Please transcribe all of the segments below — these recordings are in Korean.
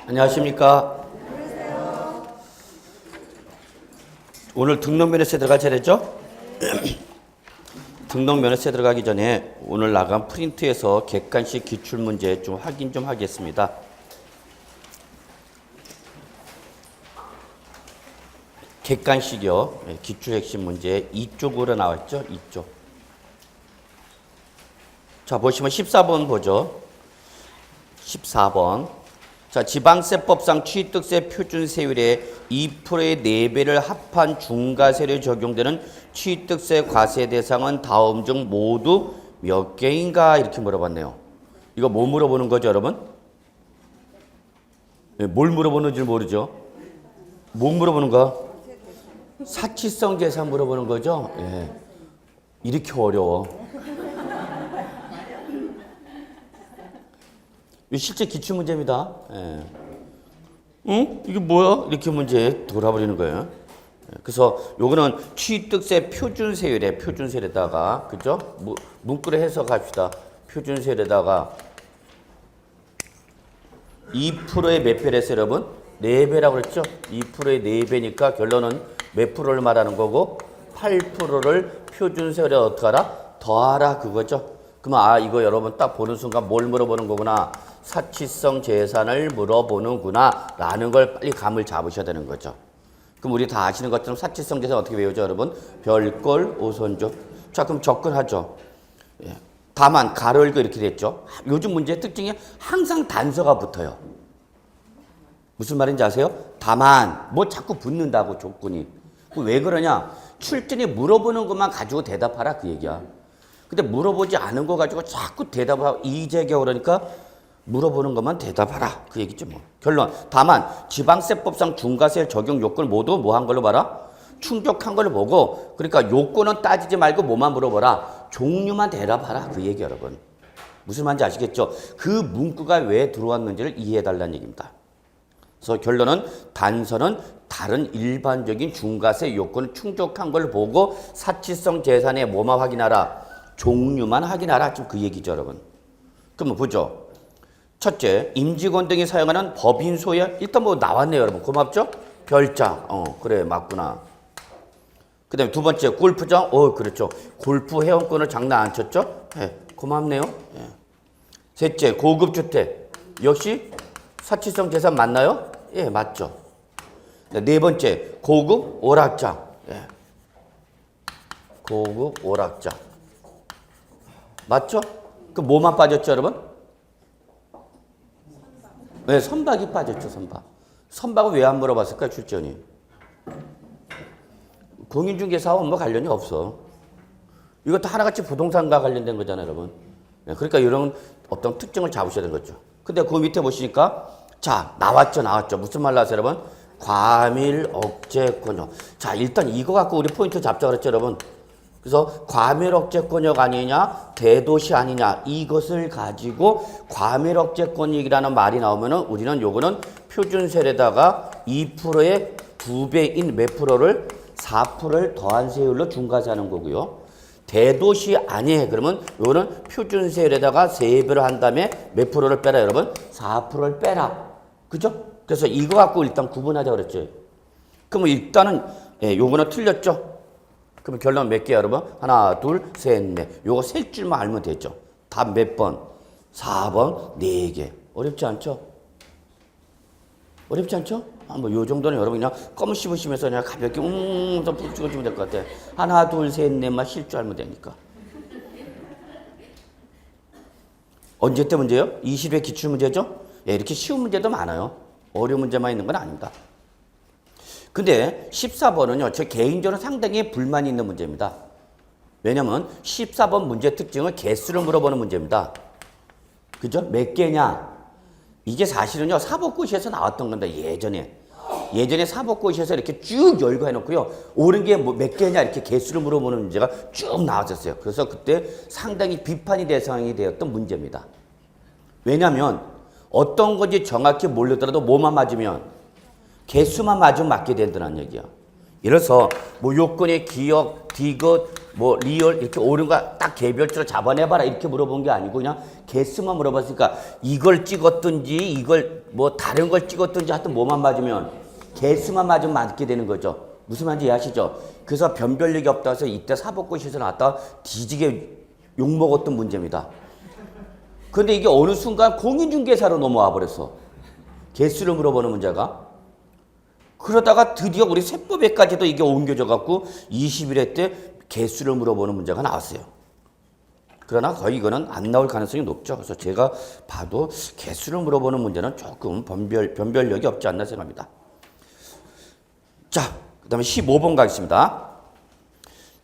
안녕하십니까. 오늘 등록면허세 들어갈 차례죠? 등록면허세 들어가기 전에 오늘 나간 프린트에서 객관식 기출문제 좀 확인 좀 하겠습니다. 객관식이요. 기출 핵심 문제 2쪽으로 나왔죠? 2쪽. 자, 보시면 14번 보죠. 14번. 자, 지방세법상 취득세 표준세율의 2%의 4배를 합한 중과세율이 적용되는 취득세 과세 대상은 다음 중 모두 몇 개인가? 이렇게 물어봤네요. 이거 뭐 물어보는 거죠, 여러분? 네, 뭘 물어보는지 모르죠? 뭐 물어보는 거? 사치성 계산 물어보는 거죠? 예. 이렇게 어려워. 실제 기출문제입니다. 예. 응? 이게 뭐야? 이렇게 문제 돌아버리는 거예요. 그래서 요거는 취득세 표준세율에 표준세율에다가 그죠? 문구를 해석합시다. 표준세율에다가 2%의 몇 배래서 여러분? 4배라고 그랬죠? 2%의 4배니까 결론은 몇 프로를 말하는 거고 8%를 표준세율에 어떻게 하라? 더하라 그거죠. 그러면 이거 여러분 딱 보는 순간 뭘 물어보는 거구나. 사치성 재산을 물어보는구나 라는 걸 빨리 감을 잡으셔야 되는 거죠. 그럼 우리 다 아시는 것처럼 사치성 재산 어떻게 외우죠 여러분? 별꼴 오손조. 자 그럼 접근하죠. 예. 다만 가로 열고 이렇게 됐죠. 요즘 문제의 특징이 항상 단서가 붙어요. 무슨 말인지 아세요? 다만 뭐 자꾸 붙는다고 조건이. 왜 그러냐? 출전이 물어보는 것만 가지고 대답하라 그 얘기야. 근데 물어보지 않은 거 가지고 자꾸 대답하고 이재겨 그러니까 물어보는 것만 대답하라 그 얘기죠 뭐. 결론 다만 지방세법상 중과세 적용 요건을 모두 뭐 한 걸로 봐라? 충족한 걸로 보고 그러니까 요건은 따지지 말고 뭐만 물어보라? 종류만 대답하라 그 얘기 여러분. 무슨 말인지 아시겠죠? 그 문구가 왜 들어왔는지를 이해해달라는 얘기입니다. 그래서 결론은 단서는 다른 일반적인 중과세 요건을 충족한 걸 보고 사치성 재산의 뭐만 확인하라? 종류만 확인하라. 좀 그 얘기죠 여러분. 그러면 보죠. 첫째, 임직원 등이 사용하는 법인 소유. 일단 뭐 나왔네요 여러분. 고맙죠? 별장. 그래 맞구나. 그 다음에 두 번째 골프장. 그렇죠. 골프 회원권을 장난 안 쳤죠? 네, 고맙네요. 네. 셋째 고급주택. 역시 사치성 재산 맞나요? 예 맞죠. 네 번째 고급 오락장. 예. 고급 오락장. 맞죠? 그 뭐만 빠졌죠 여러분? 네, 선박이 빠졌죠, 선박. 선박은 왜 안 물어봤을까요, 출전이? 공인중개사와 뭐 관련이 없어. 이것도 하나같이 부동산과 관련된 거잖아요, 여러분. 네, 그러니까 이런 어떤 특징을 잡으셔야 되는 거죠. 근데 그 밑에 보시니까, 자, 나왔죠. 무슨 말 나왔어요, 여러분? 과밀 억제권역. 자, 일단 이거 갖고 우리 포인트 잡자 그랬죠, 여러분? 그래서 과밀억제권역 아니냐 대도시 아니냐 이것을 가지고 과밀억제권역이라는 말이 나오면은 우리는 요거는 표준세율에다가 2%의 2배인 몇 프로를 4%를 더한 세율로 중과세하는 거고요. 대도시 아니에요. 그러면 요거는 표준세율에다가 3배를 한 다음에 몇 프로를 빼라 여러분? 4%를 빼라. 그죠? 그래서 이거 갖고 일단 구분하자 그랬죠. 그러면 일단은 요거는 틀렸죠. 그럼 결론 몇 개야 여러분? 하나, 둘, 셋, 넷. 요거 셀 줄만 알면 되죠. 답 몇 번? 4번, 4개. 어렵지 않죠? 어렵지 않죠? 뭐 요 정도는 여러분 그냥 껌 씹으시면서 그냥 가볍게 푹 찍어주면 될 것 같아. 하나, 둘, 셋, 넷만 실 줄 알면 되니까. 언제 때 문제요? 20회 기출문제죠? 예, 이렇게 쉬운 문제도 많아요. 어려운 문제만 있는 건 아닙니다. 근데 14번은요. 저 개인적으로 상당히 불만이 있는 문제입니다. 왜냐면 14번 문제 특징은 개수를 물어보는 문제입니다. 그죠? 몇 개냐? 이게 사실은요. 사법고시에서 나왔던 겁니다. 예전에 사법고시에서 이렇게 쭉 열고 해놓고요. 옳은 게 몇 개냐 이렇게 개수를 물어보는 문제가 쭉 나왔었어요. 그래서 그때 상당히 비판이 대상이 되었던 문제입니다. 왜냐면 어떤 건지 정확히 모르더라도 뭐만 맞으면 개수만 맞으면 맞게 된다는 얘기야. 예를 들어서 뭐 요건의 기억, 디귿, 뭐 리얼 이렇게 옳은가 딱 개별적으로 잡아내봐라 이렇게 물어본 게 아니고 그냥 개수만 물어봤으니까 이걸 찍었든지 이걸 뭐 다른 걸 찍었든지 하여튼 뭐만 맞으면 개수만 맞으면 맞게 되는 거죠. 무슨 말인지 이해하시죠? 그래서 변별력이 없다고 해서 이때 사법고시에서 나왔다가 뒤지게 욕먹었던 문제입니다. 근데 이게 어느 순간 공인중개사로 넘어와 버렸어. 개수를 물어보는 문제가. 그러다가 드디어 우리 세법에까지도 이게 옮겨져 갖고 21회 때 개수를 물어보는 문제가 나왔어요. 그러나 거의 이거는 안 나올 가능성이 높죠. 그래서 제가 봐도 개수를 물어보는 문제는 조금 변별력이 없지 않나 생각합니다. 자, 그 다음에 15번 가겠습니다.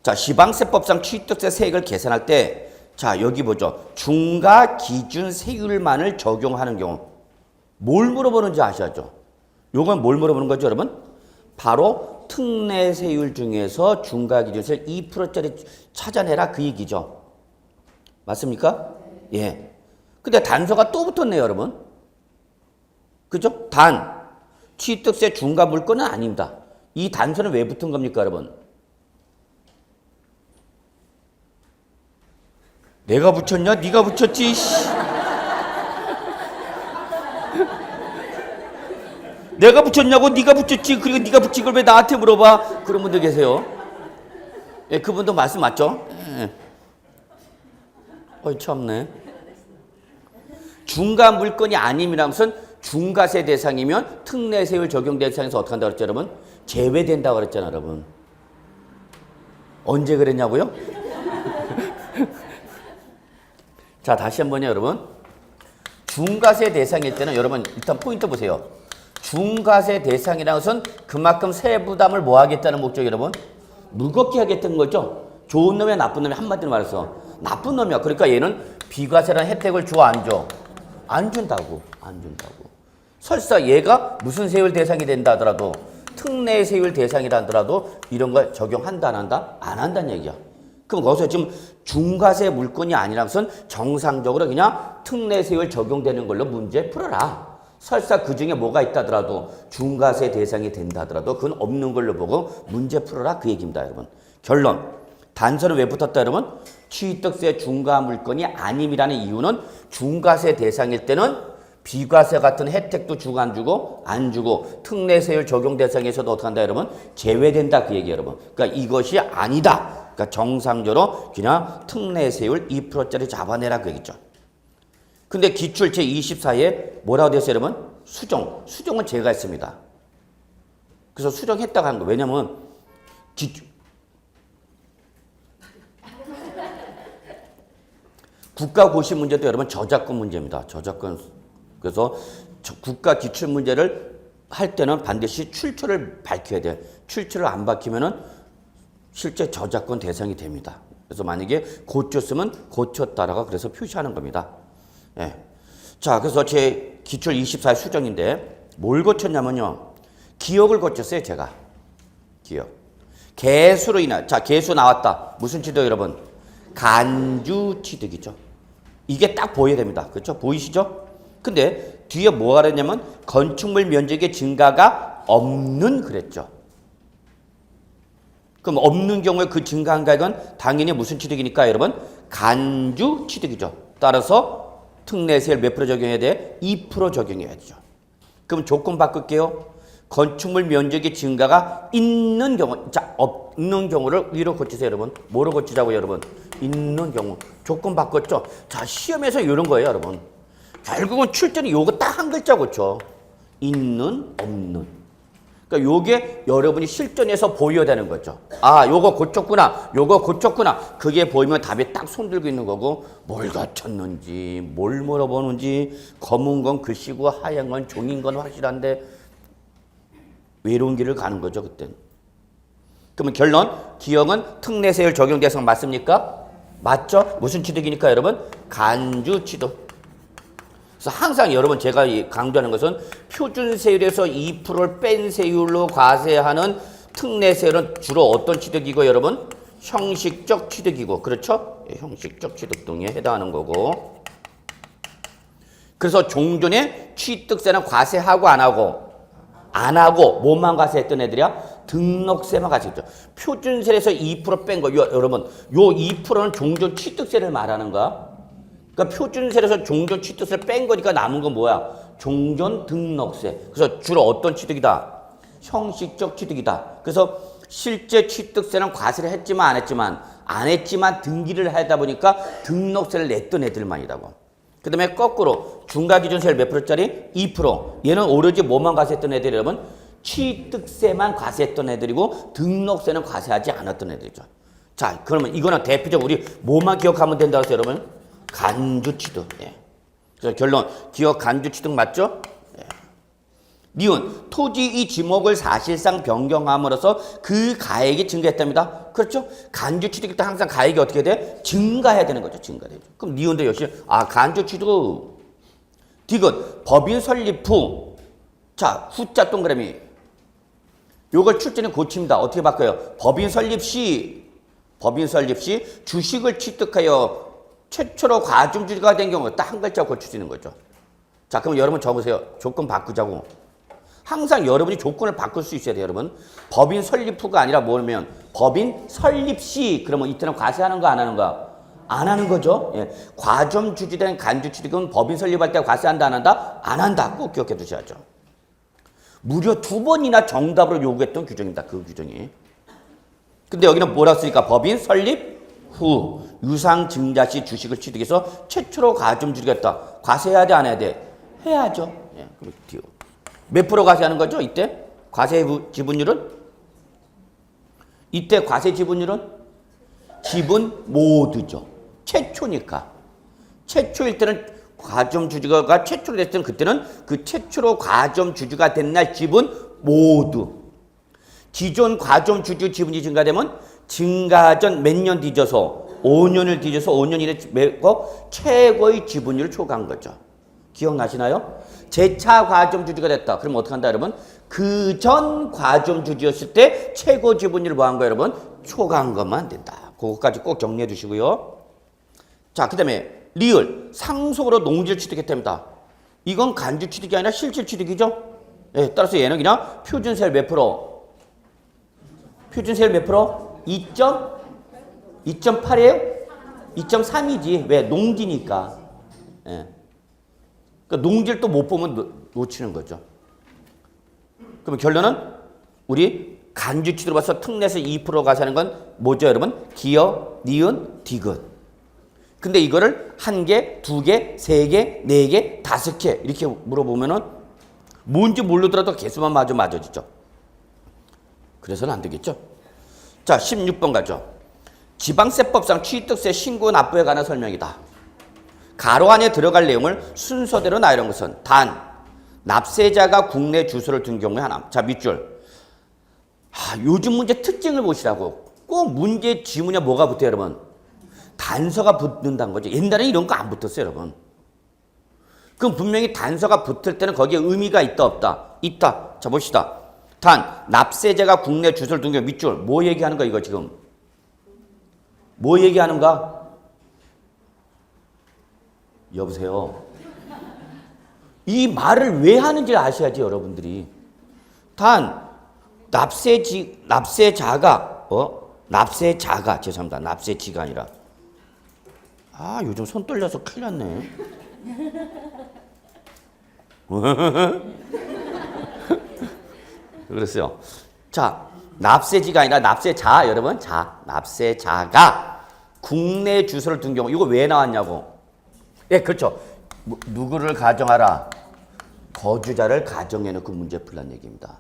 자, 지방세법상 취득세 세액을 계산할 때, 자, 여기 보죠. 중과 기준 세율만을 적용하는 경우. 뭘 물어보는지 아셔야죠. 요건 뭘 물어보는 거죠, 여러분? 바로 특례 세율 중에서 중과 기준 세율 2%짜리 찾아내라 그 얘기죠. 맞습니까? 예. 근데 단서가 또 붙었네요, 여러분. 그죠? 단, 취득세 중과 물건은 아닙니다. 이 단서는 왜 붙은 겁니까, 여러분? 내가 붙였냐? 네가 붙였지. 내가 붙였냐고 네가 붙였지. 그리고 네가 붙인 걸 왜 나한테 물어봐? 그런 분들 계세요. 예, 그분도 말씀 맞죠? 예. 어이 참네. 중과 물건이 아님이라는 것은 중과세 대상이면 특례 세율 적용 대상에서 어떻게 한다고 그랬죠, 여러분? 제외된다고 그랬잖아요, 여러분. 언제 그랬냐고요? 자, 다시 한번요, 여러분. 중과세 대상일 때는 여러분 일단 포인트 보세요. 중과세 대상이라는 것은 그만큼 세부담을 뭐 하겠다는 목적이 여러분? 무겁게 하겠다는 거죠. 좋은 놈이야 나쁜 놈이야 한마디로 말해서 나쁜 놈이야. 그러니까 얘는 비과세라는 혜택을 줘 안 줘? 안 준다고. 안 준다고. 설사 얘가 무슨 세율 대상이 된다 하더라도 특례 세율 대상이라 하더라도 이런 걸 적용한다 안 한다? 안 한다는 얘기야. 그럼 거기서 지금 중과세 물건이 아니라 것은 정상적으로 그냥 특례 세율 적용되는 걸로 문제 풀어라. 설사 그 중에 뭐가 있다더라도 중과세 대상이 된다 하더라도 그건 없는 걸로 보고 문제 풀어라 그 얘기입니다, 여러분. 결론. 단서는 왜 붙었다, 여러분? 취득세 중과 물건이 아님이라는 이유는 중과세 대상일 때는 비과세 같은 혜택도 주고 안 주고 안 주고 특례 세율 적용 대상에서도 어떻게 한다, 여러분? 제외된다 그 얘기예요, 여러분. 그러니까 이것이 아니다. 그러니까 정상적으로 그냥 특례 세율 2%짜리 잡아내라 그 얘기죠. 근데 기출 제24에 뭐라고 되었어요, 여러분? 수정. 수정은 제가 했습니다. 그래서 수정했다고 하는 거예요. 왜냐면 국가고시 문제도 여러분 저작권 문제입니다. 저작권. 그래서 국가 기출 문제를 할 때는 반드시 출처를 밝혀야 돼요. 출처를 안 밝히면은 실제 저작권 대상이 됩니다. 그래서 만약에 고쳤으면 고쳤다라고 그래서 표시하는 겁니다. 예. 자, 그래서 제 기출 24 수정인데 뭘 고쳤냐면요. 기억을 고쳤어요, 제가. 기억. 개수로 인한, 자, 개수 나왔다. 무슨 취득, 여러분? 간주 취득이죠. 이게 딱 보여야 됩니다. 그렇죠? 보이시죠? 근데 뒤에 뭐가 그랬냐면 건축물 면적의 증가가 없는 그랬죠. 그럼 없는 경우에 그 증가한 가액은 당연히 무슨 취득이니까 여러분? 간주 취득이죠. 따라서 특례세율 몇 프로 적용해야 돼? 2% 적용해야 되죠. 그럼 조건 바꿀게요. 건축물 면적의 증가가 있는 경우, 자, 없는 경우를 위로 고치세요, 여러분. 뭐로 고치자고요, 여러분? 있는 경우. 조건 바꿨죠? 자, 시험에서 이런 거예요, 여러분. 결국은 출제는 요거 딱 한 글자 고쳐. 있는, 없는. 그러니까 요게 여러분이 실전에서 보여야 되는 거죠. 아, 요거 고쳤구나. 요거 고쳤구나. 그게 보이면 답에 딱 손들고 있는 거고 뭘 고쳤는지, 뭘 물어보는지 검은 건 글씨고 하얀 건 종인 건 확실한데 외로운 길을 가는 거죠, 그때는. 그러면 결론, 기억은 특례세율 적용 대상 맞습니까? 맞죠? 무슨 취득이니까 여러분? 간주 취득. 그래서 항상 여러분 제가 강조하는 것은 표준세율에서 2%를 뺀 세율로 과세하는 특례세율은 주로 어떤 취득이고 여러분? 형식적 취득이고 그렇죠? 형식적 취득 등에 해당하는 거고 그래서 종전에 취득세는 과세하고 안 하고 뭐만 과세했던 애들이야? 등록세만 가시죠. 표준세에서 2% 뺀 거, 여러분, 요 2%는 종전 취득세를 말하는 거야. 그러니까 표준세에서 종전 취득세를 뺀 거니까 남은 건 뭐야? 종전 등록세. 그래서 주로 어떤 취득이다? 형식적 취득이다. 그래서 실제 취득세는 과세를 했지만 안 했지만 등기를 하다 보니까 등록세를 냈던 애들만이라고. 그 다음에 거꾸로 중과기준세율 몇 프로짜리? 2%. 얘는 오로지 뭐만 과세했던 애들이라면 취득세만 과세했던 애들이고 등록세는 과세하지 않았던 애들이죠. 자, 그러면 이거는 대표적으로 우리 뭐만 기억하면 된다고 했어요, 여러분? 간주취득. 예. 그래서 결론, 기억 간주취득 맞죠? 예. 니은, 토지 이 지목을 사실상 변경함으로써 그 가액이 증가했답니다. 그렇죠? 간주취득일 때 항상 가액이 어떻게 돼? 증가해야 되는 거죠. 증가되죠. 그럼 니은도 역시, 간주취득. 디귿, 법인 설립 후. 자, 후자 동그라미. 요걸 출제는 고칩니다. 어떻게 바꿔요? 법인 설립 시 주식을 취득하여 최초로 과중주주가 된 경우 딱 한 글자 고칠 수 있는 거죠. 자, 그럼 여러분 적으세요. 조건 바꾸자고. 항상 여러분이 조건을 바꿀 수 있어야 돼요, 여러분. 법인 설립 후가 아니라 뭐냐면 법인 설립 시. 그러면 이때는 과세하는 거 안 하는 거? 안 하는 거죠. 예. 과점주주된 간주취득은 법인 설립할 때 과세한다 안 한다? 안 한다. 꼭 기억해 두셔야죠. 무려 2번이나 정답으로 요구했던 규정입니다. 그 규정이. 근데 여기는 뭐라고 쓰니까 법인 설립 후 유상 증자 시 주식을 취득해서 최초로 가점주주가 했다. 과세해야 돼 안 해야 돼? 해야죠. 예, 그렇죠. 몇 프로 과세하는 거죠? 이때 과세 지분율은? 이때 과세 지분율은? 지분 모두죠. 최초니까. 최초일 때는 과점주주가 최초로 됐을 때는 그때는 그 최초로 과점주주가 된 날 지분 모두. 기존 과점주주 지분이 증가되면 증가 전 몇 년 뒤져서 5년을 뒤져서 5년 이내 매고 최고의 지분율을 초과한 거죠. 기억나시나요? 재차 과점주주가 됐다. 그럼 어떻게 한다 여러분? 그 전 과점주주였을 때 최고 지분율을 뭐한 거예요 여러분? 초과한 것만 된다. 그것까지 꼭 정리해 두시고요. 자, 그 다음에 리을, 상속으로 농지를 취득했답니다. 이건 간주 취득이 아니라 실질 취득이죠. 예, 따라서 얘는 그냥 표준세율 몇 프로? 표준세율 몇 프로? 2.8이에요? 2.3이지. 왜? 농지니까. 예. 그러니까 농지를 또 못 보면 놓치는 거죠. 그럼 결론은 우리 간주 취득으로 봐서 특례에서 2% 과세하는 건 뭐죠, 여러분? 기여, 니은, 디귿. 근데 이거를 1개, 2개, 3개, 4개, 5개 이렇게 물어보면은 뭔지 모르더라도 개수만 마저 맞아지죠. 그래서는 안 되겠죠. 자, 16번 가죠. 지방세법상 취득세 신고 납부에 관한 설명이다. 가로 안에 들어갈 내용을 순서대로 나열한 것은 단, 납세자가 국내 주소를 둔 경우에 하나. 자, 밑줄. 요즘 문제 특징을 보시라고. 꼭 문제 지문에 뭐가 붙어요, 여러분? 단서가 붙는다는 거죠. 옛날에 이런 거 안 붙었어요, 여러분. 그럼 분명히 단서가 붙을 때는 거기에 의미가 있다, 없다? 있다. 자, 봅시다. 단, 납세자가 국내 주소를 둔 경우 밑줄. 뭐 얘기하는 거야, 이거 지금? 뭐 얘기하는가? 여보세요. 이 말을 왜 하는지 아셔야지, 여러분들이. 단, 납세자가, 죄송합니다. 납세지가 아니라. 요즘 손 떨려서 큰일 났네. 그랬어요. 자, 납세지가 아니라 납세자, 여러분. 납세자가 국내 주소를 둔 경우, 이거 왜 나왔냐고. 예, 그렇죠. 누구를 가정하라? 거주자를 가정해놓고 문제 풀란 얘기입니다.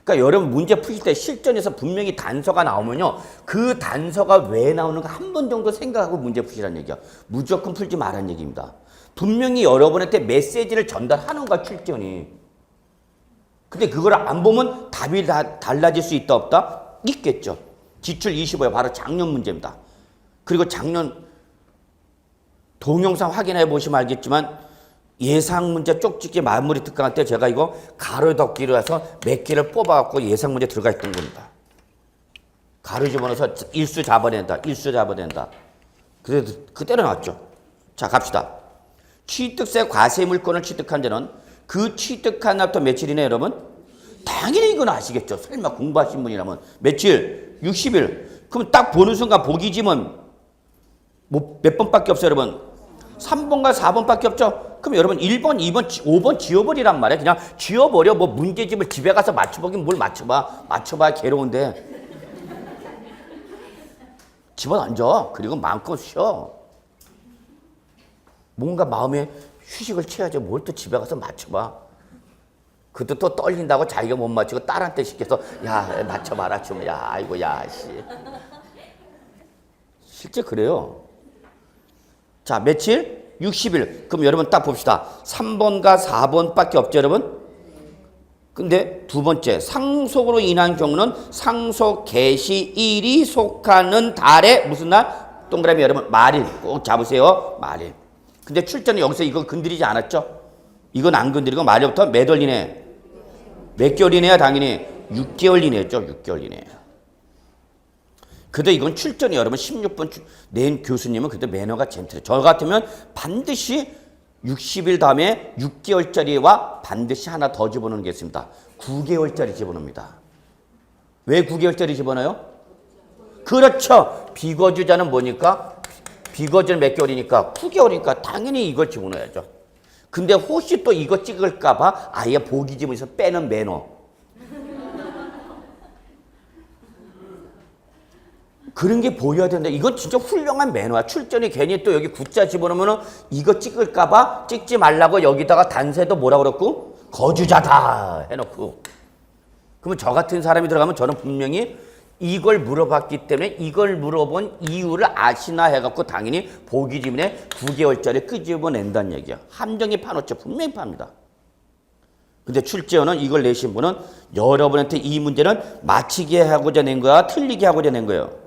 그러니까 여러분 문제 푸실 때 실전에서 분명히 단서가 나오면요. 그 단서가 왜 나오는가 한 번 정도 생각하고 문제 푸시라는 얘기야. 무조건 풀지 말라는 얘기입니다. 분명히 여러분한테 메시지를 전달하는 거야, 출전이. 근데 그걸 안 보면 답이 달라질 수 있다, 없다? 있겠죠. 기출 25에 바로 작년 문제입니다. 그리고 작년 동영상 확인해 보시면 알겠지만 예상 문제 쪽집게 마무리 특강할 때 제가 이거 가로 덮기로 해서 몇 개를 뽑아갖고 예상 문제 들어가 있던 겁니다. 가로 집어넣어서 일수 잡아낸다. 그래도 그대로 나왔죠. 자, 갑시다. 취득세 과세 물권을 취득한 자는 그 취득한 날부터 며칠이네, 여러분? 당연히 이건 아시겠죠. 설마 공부하신 분이라면. 며칠? 60일. 그럼 딱 보는 순간 보기 지면 뭐 몇 번밖에 없어요, 여러분? 3번과 4번밖에 없죠? 그럼 여러분 1번, 2번, 5번 지워버리란 말이에요. 그냥 지워버려. 뭐 문제집을 집에 가서 맞춰보긴 뭘 맞춰봐. 맞춰봐야 괴로운데. 집어던져. 그리고 마음껏 쉬어. 뭔가 마음에 휴식을 취하죠. 뭘 또 집에 가서 맞춰봐. 그것도 또 떨린다고 자기가 못 맞추고 딸한테 시켜서 야 맞춰봐라 좀. 야 아이고 야 씨. 실제 그래요. 자 며칠? 60일. 그럼 여러분 딱 봅시다. 3번과 4번밖에 없죠 여러분? 근데 두 번째 상속으로 인한 경우는 상속 개시일이 속하는 달에 무슨 날? 동그라미 여러분 말일. 꼭 잡으세요. 말일. 근데 출전은 여기서 이거 건드리지 않았죠? 이건 안 건드리고 말일부터 몇 월 이내? 몇 개월 이내야 당연히 6개월 이내였죠. 6개월 이내. 그래도 이건 출전이 여러분 16번 낸 교수님은 그래도 매너가 젠틀해. 저 같으면 반드시 60일 다음에 6개월짜리와 반드시 하나 더 집어넣는 게 있습니다. 9개월짜리 집어넣습니다. 왜 9개월짜리 집어넣어요? 그렇죠. 비거주자는 뭐니까? 비거주는 몇 개월이니까? 9개월이니까 당연히 이걸 집어넣어야죠. 근데 혹시 또 이거 찍을까 봐 아예 보기 집어서 빼는 매너. 그런 게 보여야 된다. 이건 진짜 훌륭한 매너야. 출전이 괜히 또 여기 구자 집어넣으면 이거 찍을까 봐 찍지 말라고 여기다가 단세도 뭐라 그랬고? 거주자다 해놓고. 그러면 저 같은 사람이 들어가면 저는 분명히 이걸 물어봤기 때문에 이걸 물어본 이유를 아시나 해갖고 당연히 보기 지문에 9개월짜리 끄집어낸다는 얘기야. 함정이 파놓죠. 분명히 팝니다. 근데 출제원은 이걸 내신 분은 여러분한테 이 문제는 맞히게 하고자 낸 거야? 틀리게 하고자 낸 거예요?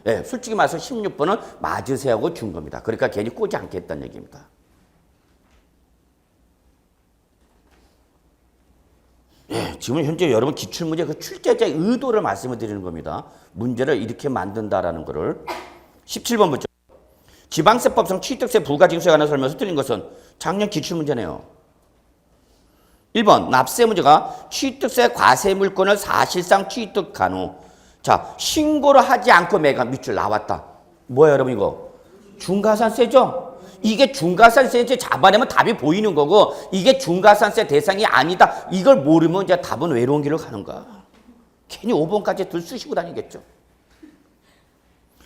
네, 솔직히 말해서 16번은 맞으세요 하고 준 겁니다. 그러니까 괜히 꼬지 않겠다는 얘기입니다. 예, 지금 현재 여러분 기출문제 그 출제자의 의도를 말씀을 드리는 겁니다. 문제를 이렇게 만든다라는 거를. 17번 보죠. 지방세법상 취득세 부가징수에 관한 설명에서 틀린 것은 작년 기출문제네요. 1번 납세 문제가 취득세 과세 물건을 사실상 취득한 후 자 신고를 하지 않고 매각 밑줄 나왔다. 뭐야 여러분 이거? 중과산세죠? 이게 중과산세인지 잡아내면 답이 보이는 거고 이게 중과산세 대상이 아니다. 이걸 모르면 이제 답은 외로운 길을 가는 거야. 괜히 5번까지 들 쓰시고 다니겠죠.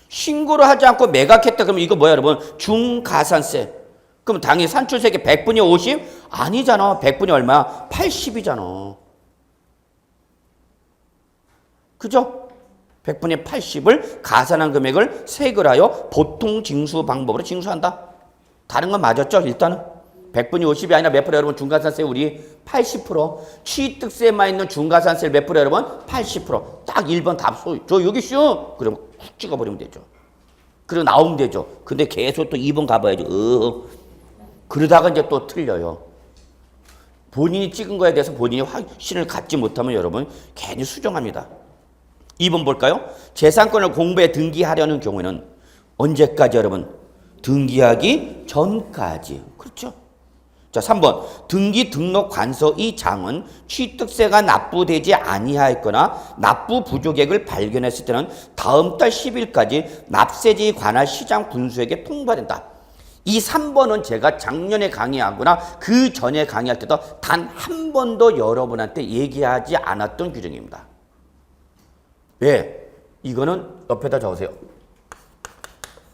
신고를 하지 않고 매각했다. 그러면 이거 뭐야 여러분? 중과산세. 그럼 당연히 산출세계 100분의 50? 아니잖아. 100분의 얼마야? 80이잖아. 그죠? 100분의 80을 가산한 금액을 세액을 하여 보통 징수 방법으로 징수한다. 다른 건 맞았죠? 일단은 100분의 50이 아니라 몇 프로 여러분? 중과산세 우리 80%. 취득세만 있는 중과산세 몇 프로 여러분? 80%. 딱 1번 답 소. 저 여기 쉬워. 그러면 쿡 찍어버리면 되죠. 그리고 나오면 되죠. 근데 계속 또 2번 가봐야죠. 그러다가 이제 또 틀려요. 본인이 찍은 거에 대해서 본인이 확신을 갖지 못하면 여러분 괜히 수정합니다. 2번 볼까요? 재산권을 공부에 등기하려는 경우에는 언제까지 여러분? 등기하기 전까지. 그렇죠? 자, 3번. 등기 등록 관서의 장은 취득세가 납부되지 아니하였거나 납부 부족액을 발견했을 때는 다음 달 10일까지 납세지에 관할 시장 군수에게 통보된다. 이 3번은 제가 작년에 강의하거나 그 전에 강의할 때도 단 한 번도 여러분한테 얘기하지 않았던 규정입니다. 왜? 이거는 옆에다 적으세요.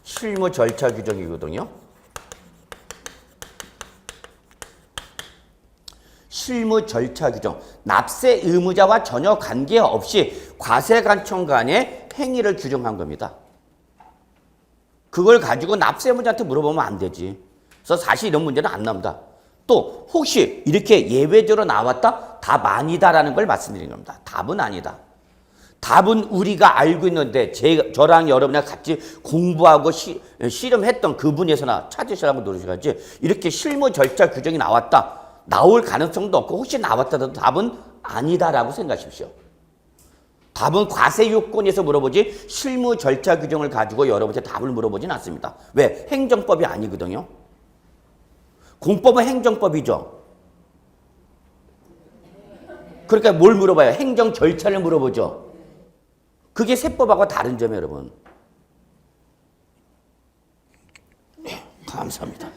실무 절차 규정이거든요. 실무 절차 규정. 납세 의무자와 전혀 관계없이 과세관청 간의 행위를 규정한 겁니다. 그걸 가지고 납세 의무자한테 물어보면 안 되지. 그래서 사실 이런 문제는 안 나옵니다. 또 혹시 이렇게 예외적으로 나왔다? 답 아니다라는 걸 말씀드리는 겁니다. 답은 아니다. 답은 우리가 알고 있는데 저랑 여러분이랑 같이 공부하고 씨름했던 그분에서나 찾으시라고 노력하지 이렇게 실무 절차 규정이 나왔다. 나올 가능성도 없고 혹시 나왔다도 답은 아니다라고 생각하십시오. 답은 과세 요건에서 물어보지 실무 절차 규정을 가지고 여러분한테 답을 물어보진 않습니다. 왜? 행정법이 아니거든요. 공법은 행정법이죠. 그러니까 뭘 물어봐요? 행정 절차를 물어보죠. 그게 세법하고 다른 점이에요, 여러분. 네, 감사합니다.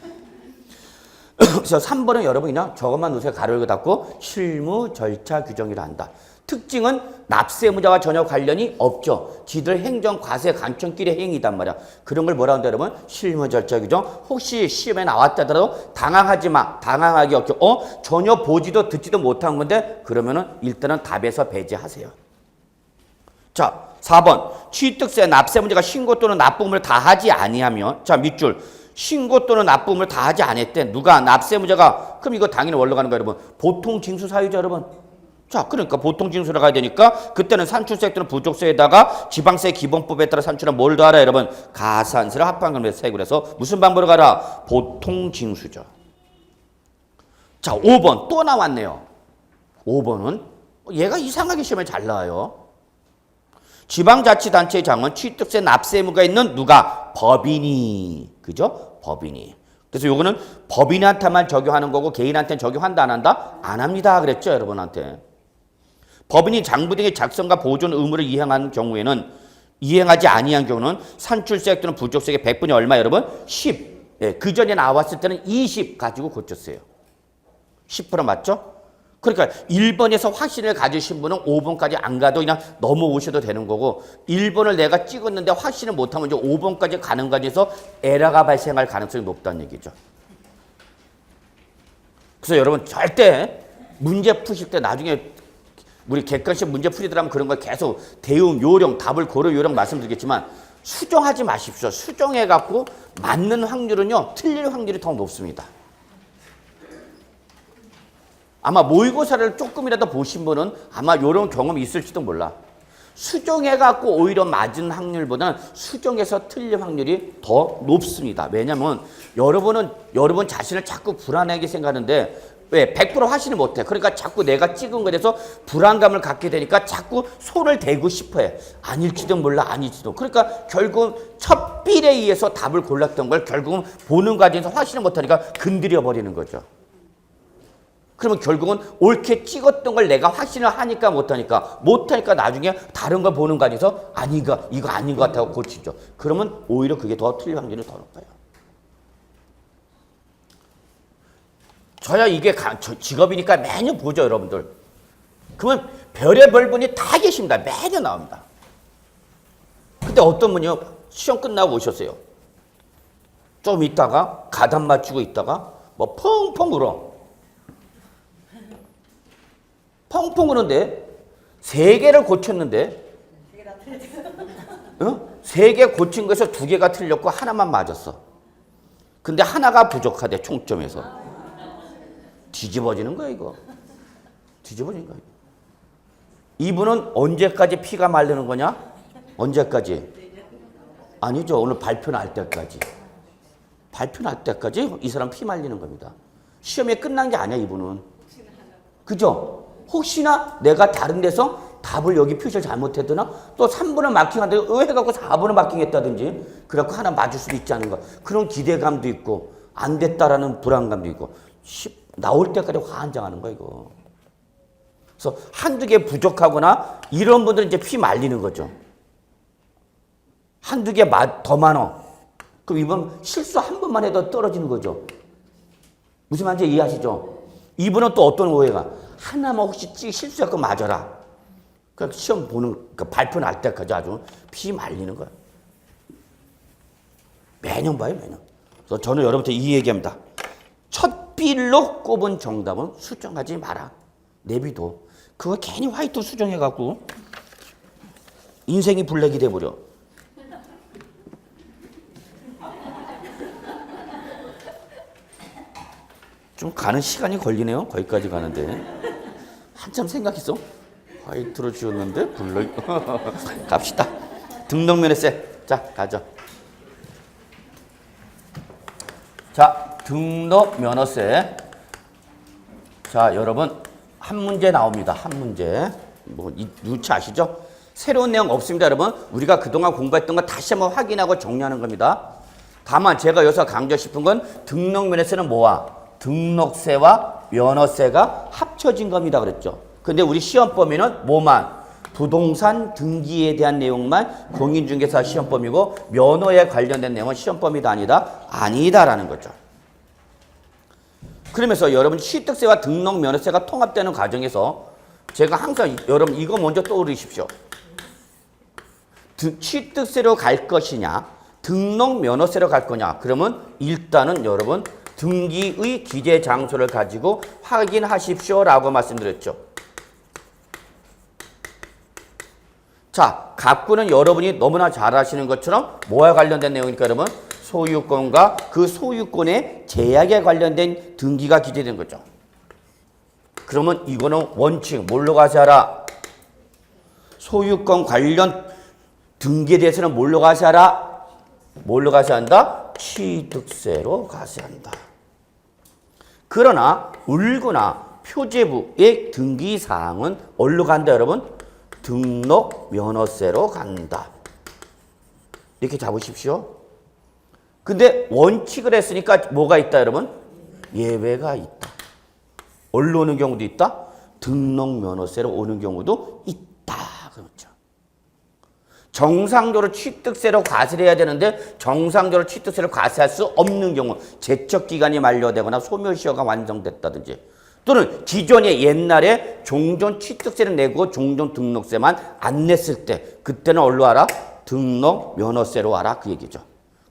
그래서 3번은 여러분 그냥 저것만 놓으세요. 가로 열고 닫고 실무 절차 규정이라 한다. 특징은 납세무자와 전혀 관련이 없죠. 지들 행정 과세 간청길의 행위단 말이야. 그런 걸 뭐라 한다 여러분? 실무 절차 규정. 혹시 시험에 나왔다더라도 당황하지 마. 당황하기 없죠. 전혀 보지도 듣지도 못한 건데 그러면은 일단은 답에서 배제하세요. 자, 4번. 취득세 납세무자가 신고 또는 납부금을 다하지 아니하면 자, 밑줄. 신고 또는 납부금을 다하지 않았대. 누가? 납세무자가. 그럼 이거 당연히 뭘로 가는 거예요, 여러분? 보통 징수 사유죠, 여러분. 자, 그러니까 보통 징수로 가야 되니까 그때는 산출세 또는 부족세에다가 지방세 기본법에 따라 산출한 뭘 더하라, 여러분? 가산세를 합한금에 세고 해서 무슨 방법으로 가라? 보통 징수죠. 자, 5번 또 나왔네요. 5번은 얘가 이상하게 시험에 잘 나와요. 지방자치단체의 장은 취득세 납세 의무가 있는 누가? 법인이. 그죠? 법인이. 그래서 요거는 법인한테만 적용하는 거고 개인한테는 적용한다 안 한다? 안 합니다. 그랬죠, 여러분한테. 법인이 장부 등의 작성과 보존 의무를 이행하지 아니한 경우는 산출세 또는 부족세의 100분이 얼마 여러분? 10. 예, 그 전에 나왔을 때는 20 가지고 고쳤어요. 10% 맞죠? 그러니까 1번에서 확신을 가지신 분은 5번까지 안 가도 그냥 넘어오셔도 되는 거고 1번을 내가 찍었는데 확신을 못하면 이제 5번까지 가는 과정에서 에러가 발생할 가능성이 높다는 얘기죠. 그래서 여러분 절대 문제 푸실 때 나중에 우리 객관식 문제 풀이더라면 그런 걸 계속 대응, 요령, 답을 고려 요령 말씀드리겠지만 수정하지 마십시오. 수정해갖고 맞는 확률은요. 틀릴 확률이 더 높습니다. 아마 모의고사를 조금이라도 보신 분은 아마 이런 경험이 있을지도 몰라. 수정해갖고 오히려 맞은 확률보다는 수정해서 틀릴 확률이 더 높습니다. 왜냐하면 여러분 자신을 자꾸 불안하게 생각하는데 왜? 100% 확신을 못해. 그러니까 자꾸 내가 찍은 거에 대해서 불안감을 갖게 되니까 자꾸 손을 대고 싶어해. 아닐지도 몰라, 아닐지도. 그러니까 결국 첫 필에 의해서 답을 골랐던 걸 결국은 보는 과정에서 확신을 못하니까 건드려 버리는 거죠. 그러면 결국은 옳게 찍었던 걸 내가 확신을 하니까 못하니까 나중에 다른 걸 보는 과정에서 이거 아닌 것 같다고 고치죠. 그러면 오히려 그게 더 틀릴 확률이 더 높아요. 저야 이게 직업이니까 매년 보죠, 여러분들. 그러면 별의별 분이 다 계십니다. 매년 나옵니다. 근데 어떤 분이요, 시험 끝나고 오셨어요. 좀 있다가 가단 맞추고 있다가 뭐 펑펑 울어. 펑펑 우는데 3개를 고쳤는데 3개 고친 거에서 2개가 틀렸고 하나만 맞았어. 근데 하나가 부족하대, 총점에서. 뒤집어지는 거야, 이거. 뒤집어지는 거야. 이분은 언제까지 피가 마르는 거냐? 언제까지? 아니죠. 오늘 발표 날 때까지. 발표 날 때까지 이 사람 피 말리는 겁니다. 시험이 끝난 게 아니야, 이분은. 그죠? 혹시나 내가 다른 데서 답을 여기 표시를 잘못했더나 또 3번을 마킹한다고 해갖고 4번을 마킹했다든지 그래갖고 하나 맞을 수도 있지 않은가. 그런 기대감도 있고 안 됐다라는 불안감도 있고 나올 때까지 환장하는 거야, 이거. 그래서 한두 개 부족하거나 이런 분들은 이제 피 말리는 거죠. 한두 개 더 많어. 그럼 이번 실수 한 번만 해도 떨어지는 거죠. 무슨 말인지 이해하시죠? 이분은 또 어떤 오해가 하나만 혹시 실수했고 맞아라. 그러니까 시험 보는 그러니까 발표 날 때까지 아주 피 말리는 거야. 매년 봐요, 매년. 그래서 저는 여러분한테 이 얘기합니다. 첫 빌로 꼽은 정답은 수정하지 마라. 내비둬. 그거 괜히 화이트 수정해갖고 인생이 블랙이 돼버려. 좀 가는 시간이 걸리네요. 거기까지 가는데. 한참 생각했어. 화이트로 지웠는데 블랙. 갑시다. 등록면허세. 자, 가죠. 자, 등록면허세. 자, 여러분 한 문제 나옵니다. 한 문제. 뭐 누치 아시죠? 새로운 내용 없습니다, 여러분. 우리가 그동안 공부했던 거 다시 한번 확인하고 정리하는 겁니다. 다만 제가 여기서 강조 싶은 건 등록면허세는 뭐와 등록세와 면허세가 합쳐진 겁니다. 그랬죠. 근데 우리 시험 범위는 뭐만? 부동산 등기에 대한 내용만 공인중개사 시험 범위고 면허에 관련된 내용은 시험 범위도 아니다? 아니다라는 거죠. 그러면서 여러분 취득세와 등록 면허세가 통합되는 과정에서 제가 항상 여러분 이거 먼저 떠올리십시오. 취득세로 갈 것이냐 등록 면허세로 갈 거냐 그러면 일단은 여러분 등기의 기재 장소를 가지고 확인하십시오라고 말씀드렸죠. 자, 갑구는 여러분이 너무나 잘 아시는 것처럼 뭐와 관련된 내용이니까 여러분 소유권과 그 소유권의 제약에 관련된 등기가 기재된 거죠. 그러면 이거는 원칙 뭘로 가세하라? 소유권 관련 등기에 대해서는 뭘로 가세하라? 뭘로 가세한다? 취득세로 가세한다. 그러나 울구나 표제부의 등기 사항은 어디로 간다 여러분? 등록 면허세로 간다. 이렇게 잡으십시오. 근데 원칙을 했으니까 뭐가 있다 여러분? 예외가 있다. 어디로 오는 경우도 있다? 등록 면허세로 오는 경우도 있다. 그렇죠. 정상적으로 취득세로 과세를 해야 되는데 정상적으로 취득세를 과세할 수 없는 경우 제척기간이 만료되거나 소멸시효가 완성됐다든지 또는 기존에 옛날에 종전 취득세를 내고 종전 등록세만 안 냈을 때 그때는 어디로 와라? 등록 면허세로 와라 그 얘기죠.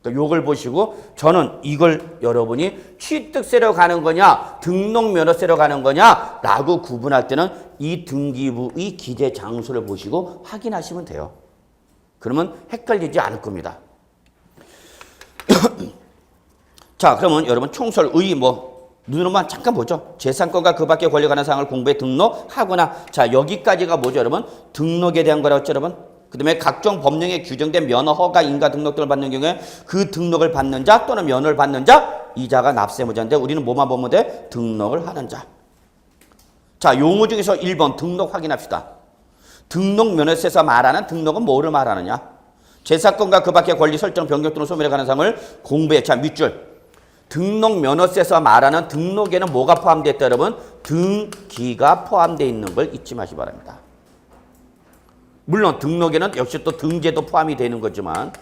그러니까 요걸 보시고 저는 이걸 여러분이 취득세로 가는 거냐 등록 면허세로 가는 거냐 라고 구분할 때는 이 등기부의 기재 장소를 보시고 확인하시면 돼요. 그러면 헷갈리지 않을 겁니다. 자, 그러면 여러분 총설의 눈으로만 잠깐 보죠. 재산권과 그 밖의 권리에 관한 사항을 공부에 등록하거나 자 여기까지가 뭐죠 여러분? 등록에 대한 거라고 했죠 여러분? 그 다음에 각종 법령에 규정된 면허, 허가, 인가 등록 등을 받는 경우에 그 등록을 받는 자 또는 면허를 받는 자 이 자가 납세무자인데 우리는 뭐만 보면 돼? 등록을 하는 자. 자 용어 중에서 1번 등록 확인합시다. 등록 면허세에서 말하는 등록은 뭐를 말하느냐? 재산권과 그 밖의 권리 설정, 변경 또는 소멸에 관한 사항을 공부해. 자 밑줄. 등록 면허세에서 말하는 등록에는 뭐가 포함되어 있다 여러분? 등기가 포함되어 있는 걸 잊지 마시기 바랍니다. 물론 등록에는 역시 또 등재도 포함이 되는 거지만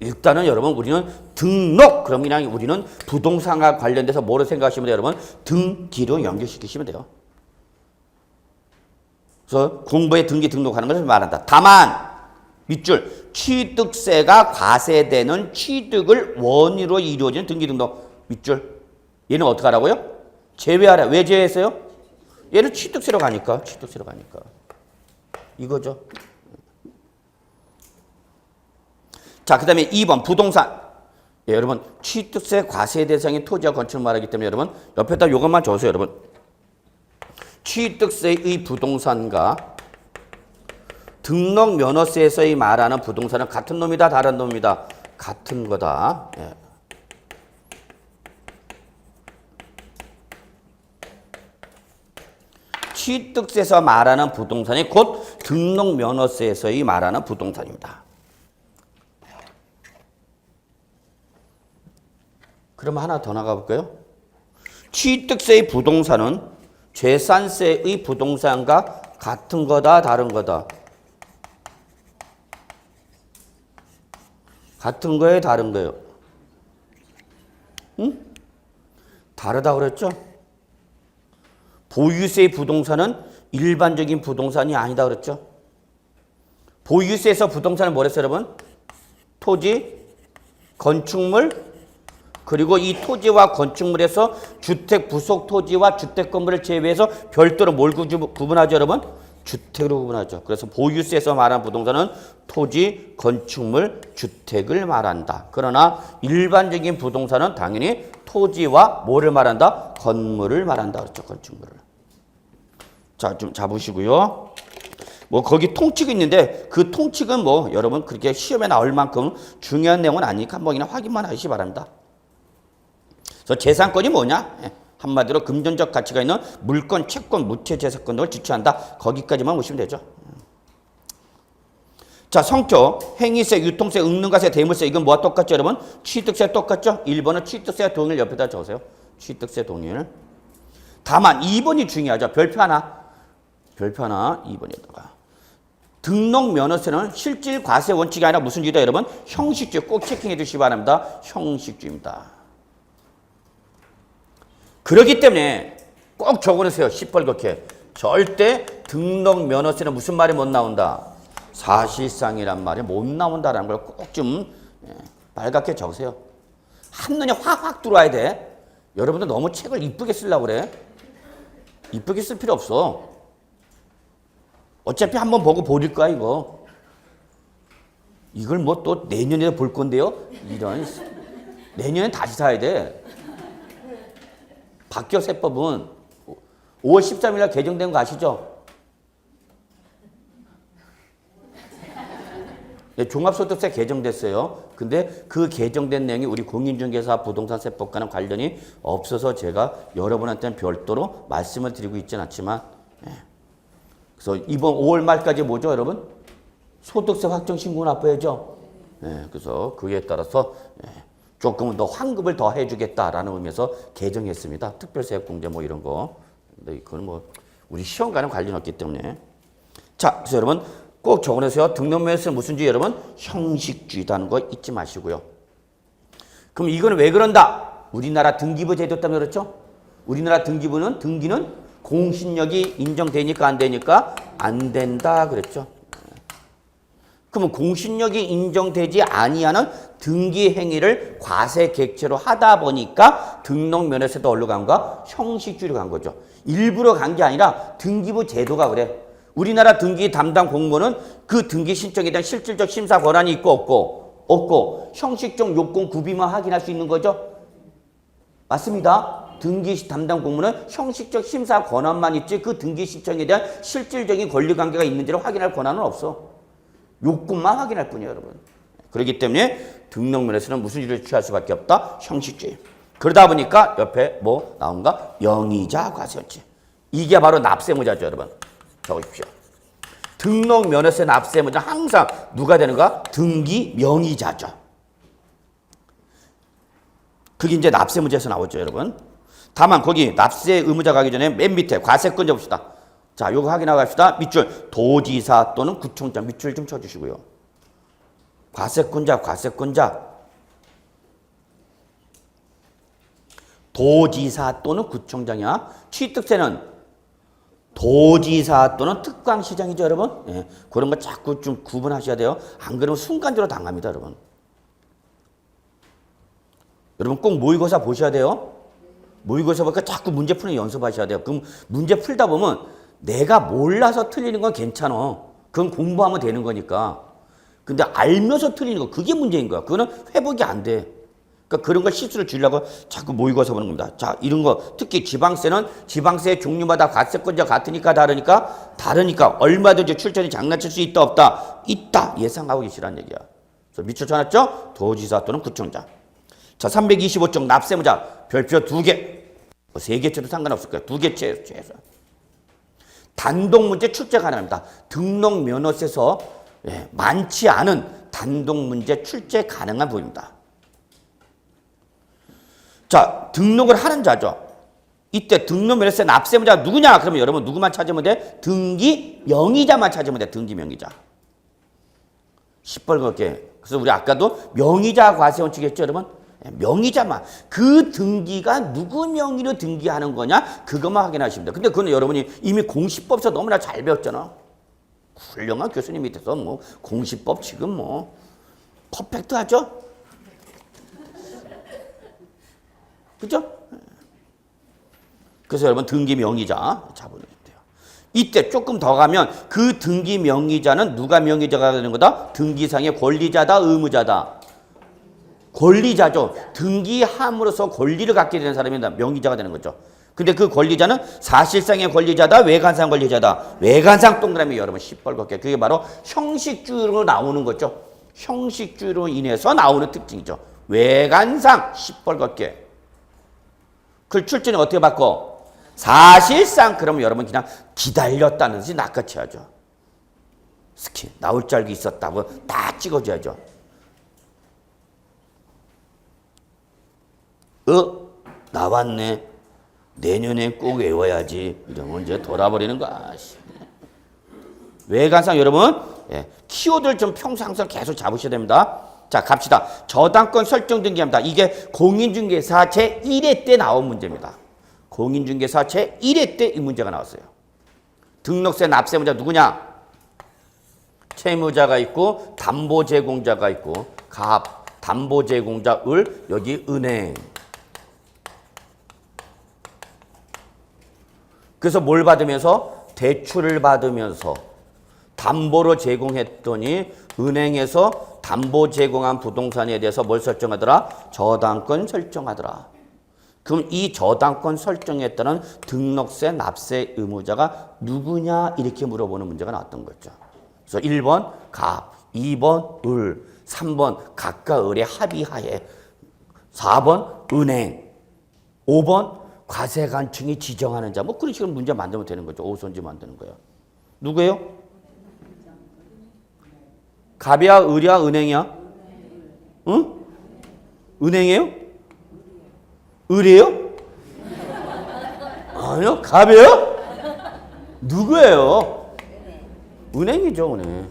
일단은 여러분 우리는 등록 그럼 그냥 우리는 부동산과 관련돼서 뭐로 생각하시면 돼요 여러분? 등기로 연결시키시면 돼요. 그래서 공부에 등기 등록하는 것을 말한다. 다만 밑줄 취득세가 과세되는 취득을 원인으로 이루어지는 등기 등록 밑줄 얘는 어떻게 하라고요? 제외하라. 왜 제외했어요? 얘는 취득세로 가니까 이거죠. 자, 그 다음에 2번 부동산. 예, 여러분 취득세 과세 대상인 토지와 건축을 말하기 때문에 여러분 옆에다 이것만 적으세요 여러분. 취득세의 부동산과 등록 면허세에서의 말하는 부동산은 같은 놈이다 다른 놈이다? 같은 거다. 예. 취득세에서 말하는 부동산이 곧 등록 면허세에서의 말하는 부동산입니다. 그럼 하나 더 나가볼까요? 취득세의 부동산은 재산세의 부동산과 같은 거다 다른 거다? 같은 거예요 다른 거예요? 응? 다르다 그랬죠? 보유세의 부동산은 일반적인 부동산이 아니다 그랬죠? 보유세에서 부동산은 뭐랬어요 여러분? 토지, 건축물, 그리고 이 토지와 건축물에서 주택 부속 토지와 주택 건물을 제외해서 별도로 뭘 구분하죠 여러분? 주택으로 구분하죠. 그래서 보유세에서 말하는 부동산은 토지, 건축물, 주택을 말한다. 그러나 일반적인 부동산은 당연히 토지와 뭐를 말한다? 건물을 말한다. 그렇죠. 건축물을. 자, 좀 잡으시고요. 거기 통칙이 있는데 그 통칙은 여러분 그렇게 시험에 나올 만큼 중요한 내용은 아니니까 한번 그냥 확인만 하시기 바랍니다. 그래서 재산권이 뭐냐? 한마디로 금전적 가치가 있는 물권, 채권, 무채재산권 등을 지출한다. 거기까지만 보시면 되죠. 자, 성격, 행위세, 유통세, 응능가세, 대물세 이건 뭐와 똑같죠 여러분? 취득세 똑같죠? 1번은 취득세 동일 옆에다 적으세요. 취득세 동일. 다만 2번이 중요하죠. 별표 하나 2번에다가 등록 면허세는 실질 과세 원칙이 아니라 무슨 주의다 여러분? 형식주의. 꼭 체킹해 주시기 바랍니다. 형식주의입니다. 그렇기 때문에 꼭 적어놓으세요. 시뻘겋게. 절대 등록 면허세는 무슨 말이 못 나온다? 사실상이란 말이 못 나온다라는 걸 꼭 좀 빨갛게 적으세요. 한눈에 확 들어와야 돼. 여러분들 너무 책을 이쁘게 쓰려고 그래. 이쁘게 쓸 필요 없어. 어차피 한번 보고 버릴 거야 이거. 이걸 뭐 또 내년에 볼 건데요? 이런. 내년엔 다시 사야 돼. 바뀌어 세법은 5월 13일 날 개정된 거 아시죠? 네, 종합소득세 개정됐어요. 근데 그 개정된 내용이 우리 공인중개사 부동산 세법과는 관련이 없어서 제가 여러분한테는 별도로 말씀을 드리고 있지는 않지만 그래서 이번 5월 말까지 뭐죠 여러분? 소득세 확정 신고 납부해야죠. 그래서 그에 따라서 조금은 더 환급을 더 해주겠다라는 의미에서 개정했습니다. 특별세액공제 뭐 이런 거. 근데 그건 뭐 우리 시험과는 관련 없기 때문에. 자, 그래서 여러분 꼭 적어놓으세요. 등록면허세는 무슨 주의 여러분? 형식주의라는 거 잊지 마시고요. 그럼 이거는 왜 그런다? 우리나라 등기부 제도 때문에 그렇죠? 우리나라 등기는 공신력이 인정되니까 안 되니까 안 된다 그랬죠. 그러면 공신력이 인정되지 아니하는 등기 행위를 과세 객체로 하다 보니까 등록면허세도 어디로 간 거야? 형식주의로 간 거죠. 일부러 간 게 아니라 등기부 제도가 그래. 우리나라 등기 담당 공무원은 그 등기 신청에 대한 실질적 심사 권한이 있고 없고 형식적 요건 구비만 확인할 수 있는 거죠. 맞습니다. 등기 담당 공무원은 형식적 심사 권한만 있지 그 등기 신청에 대한 실질적인 권리관계가 있는지를 확인할 권한은 없어. 요건만 확인할 뿐이에요, 여러분. 그렇기 때문에 등록면허세는 무슨 일을 취할 수밖에 없다? 형식주의. 그러다 보니까 옆에 뭐 나온가? 영의자 과세원칙. 이게 바로 납세무자죠, 여러분. 적으십시오. 등록면허세 납세무자 항상 누가 되는가? 등기 명의자죠. 그게 이제 납세무자에서 나오죠, 여러분. 다만 거기 납세 의무자 가기 전에 맨 밑에 과세권자 봅시다. 자, 요거 확인하고 갑시다. 밑줄 도지사 또는 구청장 밑줄 좀 쳐주시고요. 과세권자 도지사 또는 구청장이야. 취득세는 도지사 또는 특광시장이죠, 여러분. 예, 그런 거 자꾸 좀 구분하셔야 돼요. 안 그러면 순간적으로 당합니다, 여러분. 여러분 꼭 모의고사 보셔야 돼요. 모의고사 보니까 자꾸 문제 푸는 연습하셔야 돼요. 그럼 문제 풀다 보면 내가 몰라서 틀리는 건 괜찮아. 그건 공부하면 되는 거니까. 근데 알면서 틀리는 거 그게 문제인 거야. 그거는 회복이 안 돼. 그러니까 그런 걸 실수를 주려고 자꾸 모의고사 보는 겁니다. 자, 이런 거 특히 지방세는 지방세 종류마다 과세권자 같으니까 다르니까 얼마든지 출전이 장난칠 수 있다 없다? 있다. 예상하고 계시라는 얘기야. 그래서 밑줄 쳐놨죠? 도지사 또는 구청장. 자, 325쪽 납세무자 별표 2개. 뭐 3개 쳐도 상관없을 거예요. 2개 최소. 단독 문제 출제 가능합니다. 등록 면허세에서 많지 않은 단독 문제 출제 가능한 부분입니다. 자, 등록을 하는 자죠. 이때 등록 면허세 납세무자가 누구냐? 그러면 여러분 누구만 찾으면 돼? 등기 명의자만 찾으면 돼. 등기 명의자. 시뻘겋게. 그래서 우리 아까도 명의자 과세원칙 했죠, 여러분? 명의자만. 그 등기가 누구 명의로 등기하는 거냐? 그것만 확인하시면 돼요. 근데 그건 여러분이 이미 공시법에서 너무나 잘 배웠잖아. 훌륭한 교수님 밑에서 뭐 공시법 지금 뭐 퍼펙트하죠? 그죠? 그래서 여러분 등기 명의자 잡으면 돼요. 이때 조금 더 가면 그 등기 명의자는 누가 명의자가 되는 거다? 등기상의 권리자다, 의무자다. 권리자죠. 등기함으로써 권리를 갖게 되는 사람이 명의자가 되는 거죠. 근데 그 권리자는 사실상의 권리자다, 외관상 권리자다. 외관상 동그라미 여러분 시뻘겋게. 그게 바로 형식주의로 나오는 거죠. 형식주의로 인해서 나오는 특징이죠. 외관상 시뻘겋게. 그 출제는 어떻게 바꿔? 사실상 그러면 여러분 그냥 기다렸다는 듯이 낚아채야죠. 스킨 나올 줄 알고 있었다고 다 찍어줘야죠. 나왔네. 내년에 꼭 외워야지. 이러면 이제 돌아버리는 거야. 외관상 여러분, 예, 키워드를 좀 평소 항상 계속 잡으셔야 됩니다. 자, 갑시다. 저당권 설정 등기합니다. 이게 공인중개사 제1회 때 나온 문제입니다. 공인중개사 제1회 때 이 문제가 나왔어요. 등록세 납세 문제 누구냐? 채무자가 있고 담보 제공자가 있고 갑, 담보 제공자 을, 여기 은행. 그래서 뭘 받으면서? 대출을 받으면서 담보로 제공했더니 은행에서 담보 제공한 부동산에 대해서 뭘 설정하더라? 저당권 설정하더라. 그럼 이 저당권 설정에 따른 등록세 납세 의무자가 누구냐? 이렇게 물어보는 문제가 나왔던 거죠. 그래서 1번 갑, 2번 을, 3번 갑과 을의 합의하에, 4번 은행, 5번 과세관청이 지정하는 자. 뭐 그런 식으로 문제 만들면 되는 거죠. 오선지 만드는 거예요. 누구예요? 갑이야, 을이야, 은행이야? 응? 은행이에요? 을이에요? 아니요, 갑이에요? 누구예요? 은행이죠, 은행.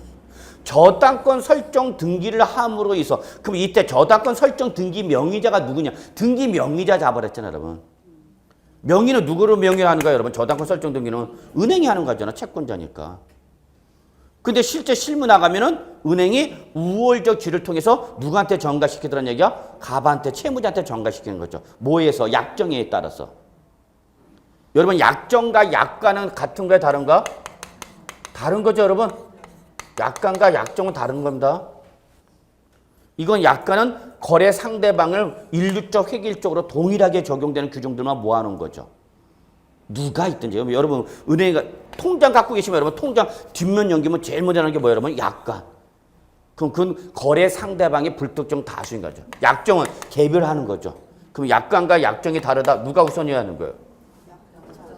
저당권 설정 등기를 함으로 해서, 그럼 이때 저당권 설정 등기 명의자가 누구냐? 등기 명의자 잡아냈잖아요, 여러분. 명의는 누구로 명의하는 거예요, 여러분? 저당권 설정 등기는 은행이 하는 거잖아, 채권자니까. 근데 실제 실무 나가면은 은행이 우월적 지를 통해서 누구한테 전가시키더란 얘기야? 갑한테, 채무자한테 전가시키는 거죠. 뭐에서? 약정에 따라서. 여러분, 약정과 약관은 같은 거야, 다른가? 다른 거죠, 여러분? 약관과 약정은 다른 겁니다. 이건 약관은 거래 상대방을 일률적, 획일적으로 동일하게 적용되는 규정들만 모아놓은 거죠. 누가 있든지. 여러분, 은행에 통장 갖고 계시면 여러분, 통장 뒷면 넘기면 제일 먼저 나오는 게 뭐예요, 여러분? 약관. 그럼 그건 거래 상대방의 불특정 다수인 거죠. 약정은 개별하는 거죠. 그럼 약관과 약정이 다르다. 누가 우선이어야 하는 거예요?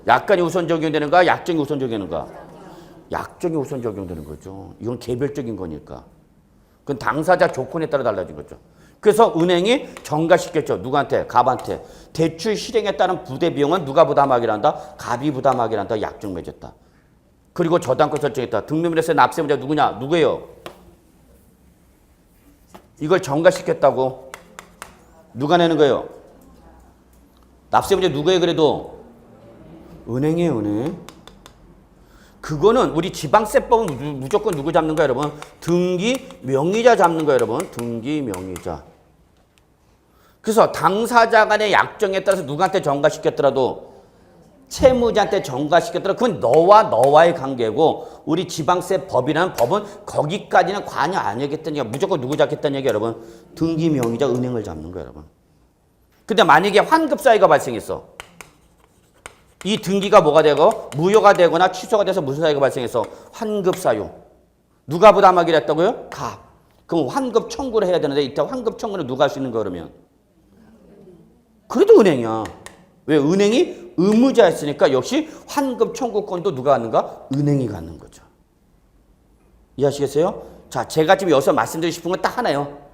약관이 우선 적용되는가? 약정이 우선 적용되는가? 약정이 우선 적용되는 거죠. 이건 개별적인 거니까. 그건 당사자 조건에 따라 달라진 거죠. 그래서 은행이 전가시켰죠. 누구한테? 갑한테. 대출 실행에 따른 부대 비용은 누가 부담하기로 한다? 갑이 부담하기로 한다. 약정 맺었다. 그리고 저당권 설정했다. 등록물에서 납세 문제 누구냐? 누구예요? 이걸 전가시켰다고. 누가 내는 거예요? 납세 문제 누구예요? 그래도 은행이에요, 은행. 그거는 우리 지방세법은 무조건 누구 잡는 거예요, 여러분? 등기 명의자 잡는 거예요, 여러분. 등기 명의자. 그래서 당사자 간의 약정에 따라서 누구한테 전가시켰더라도 채무자한테 전가시켰더라도 그건 너와의 관계고, 우리 지방세법이라는 법은 거기까지는 관여 안 하겠다는 얘기야. 무조건 누구 잡겠다는 얘기야, 여러분? 등기 명의자 은행을 잡는 거예요, 여러분. 근데 만약에 환급 사유가 발생했어. 이 등기가 뭐가 되고 무효가 되거나 취소가 돼서 무슨 사유가 발생해서 환급 사유. 누가 부담하기로 했다고요? 갑. 그럼 환급 청구를 해야 되는데 이때 환급 청구는 누가 할 수 있는 거 그러면? 그래도 은행이야. 왜? 은행이 의무자였으니까 역시 환급 청구권도 누가 갖는가? 은행이 갖는 거죠. 이해하시겠어요? 자, 제가 지금 여기서 말씀드리고 싶은 건 딱 하나요.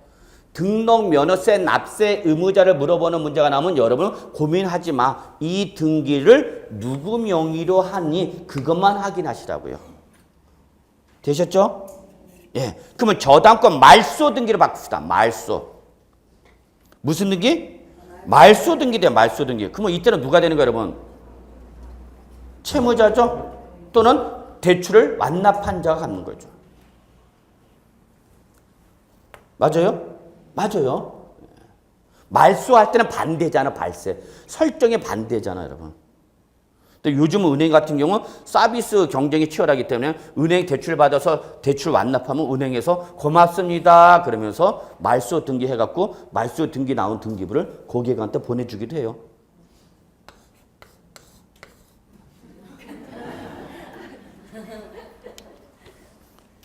등록 면허세 납세 의무자를 물어보는 문제가 나오면 여러분 고민하지 마. 이 등기를 누구 명의로 하니 그것만 확인하시라고요. 되셨죠? 예. 그러면 저당권 말소 등기를 바꿉시다. 말소. 무슨 등기? 말소 등기 돼요. 말소 등기. 그러면 이때는 누가 되는 거예요, 여러분? 채무자죠? 또는 대출을 완납한 자가 갖는 거죠. 맞아요? 맞아요. 말소할 때는 반대잖아, 발세. 설정에 반대잖아, 여러분. 근데 요즘은 은행 같은 경우는 서비스 경쟁이 치열하기 때문에 은행 대출 받아서 대출 완납하면 은행에서 고맙습니다 그러면서 말소 등기 해갖고 말소 등기 나온 등기부를 고객한테 보내주기도 해요.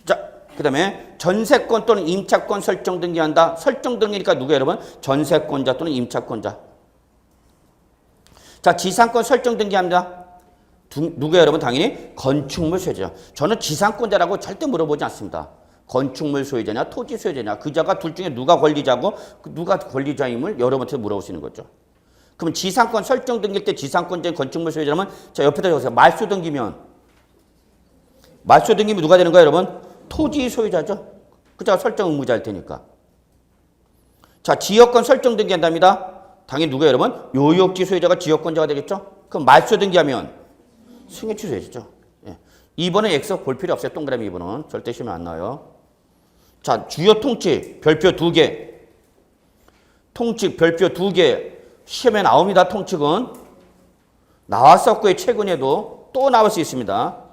자, 그 다음에 전세권 또는 임차권 설정 등기한다. 설정 등기니까 누구예요, 여러분? 전세권자 또는 임차권자. 자, 지상권 설정 등기합니다. 누구예요, 여러분? 당연히 건축물 소유자. 저는 지상권자라고 절대 물어보지 않습니다. 건축물 소유자냐, 토지 소유자냐, 그 자가 둘 중에 누가 권리자고 누가 권리자임을 여러분한테 물어보시는 거죠. 그럼 지상권 설정 등기일 때 지상권자인 건축물 소유자라면 자 옆에다 적으세요. 말소 등기면 누가 되는 거예요, 여러분? 토지 소유자죠. 그자 설정 의무자일 테니까. 자 지역권 설정 등기한답니다. 당연히 누구예요, 여러분? 요역지 소유자가 지역권자가 되겠죠. 그럼 말소 등기하면 승인 취소해지죠. 예. 2번은 X 볼 필요 없어요. 동그라미 2번은 절대 시험에 안 나와요. 자 주요 통치 별표 2개. 통칙 별표 2개 시험에 나옵니다. 통칙은 나왔었고요. 최근에도 또 나올 수 있습니다.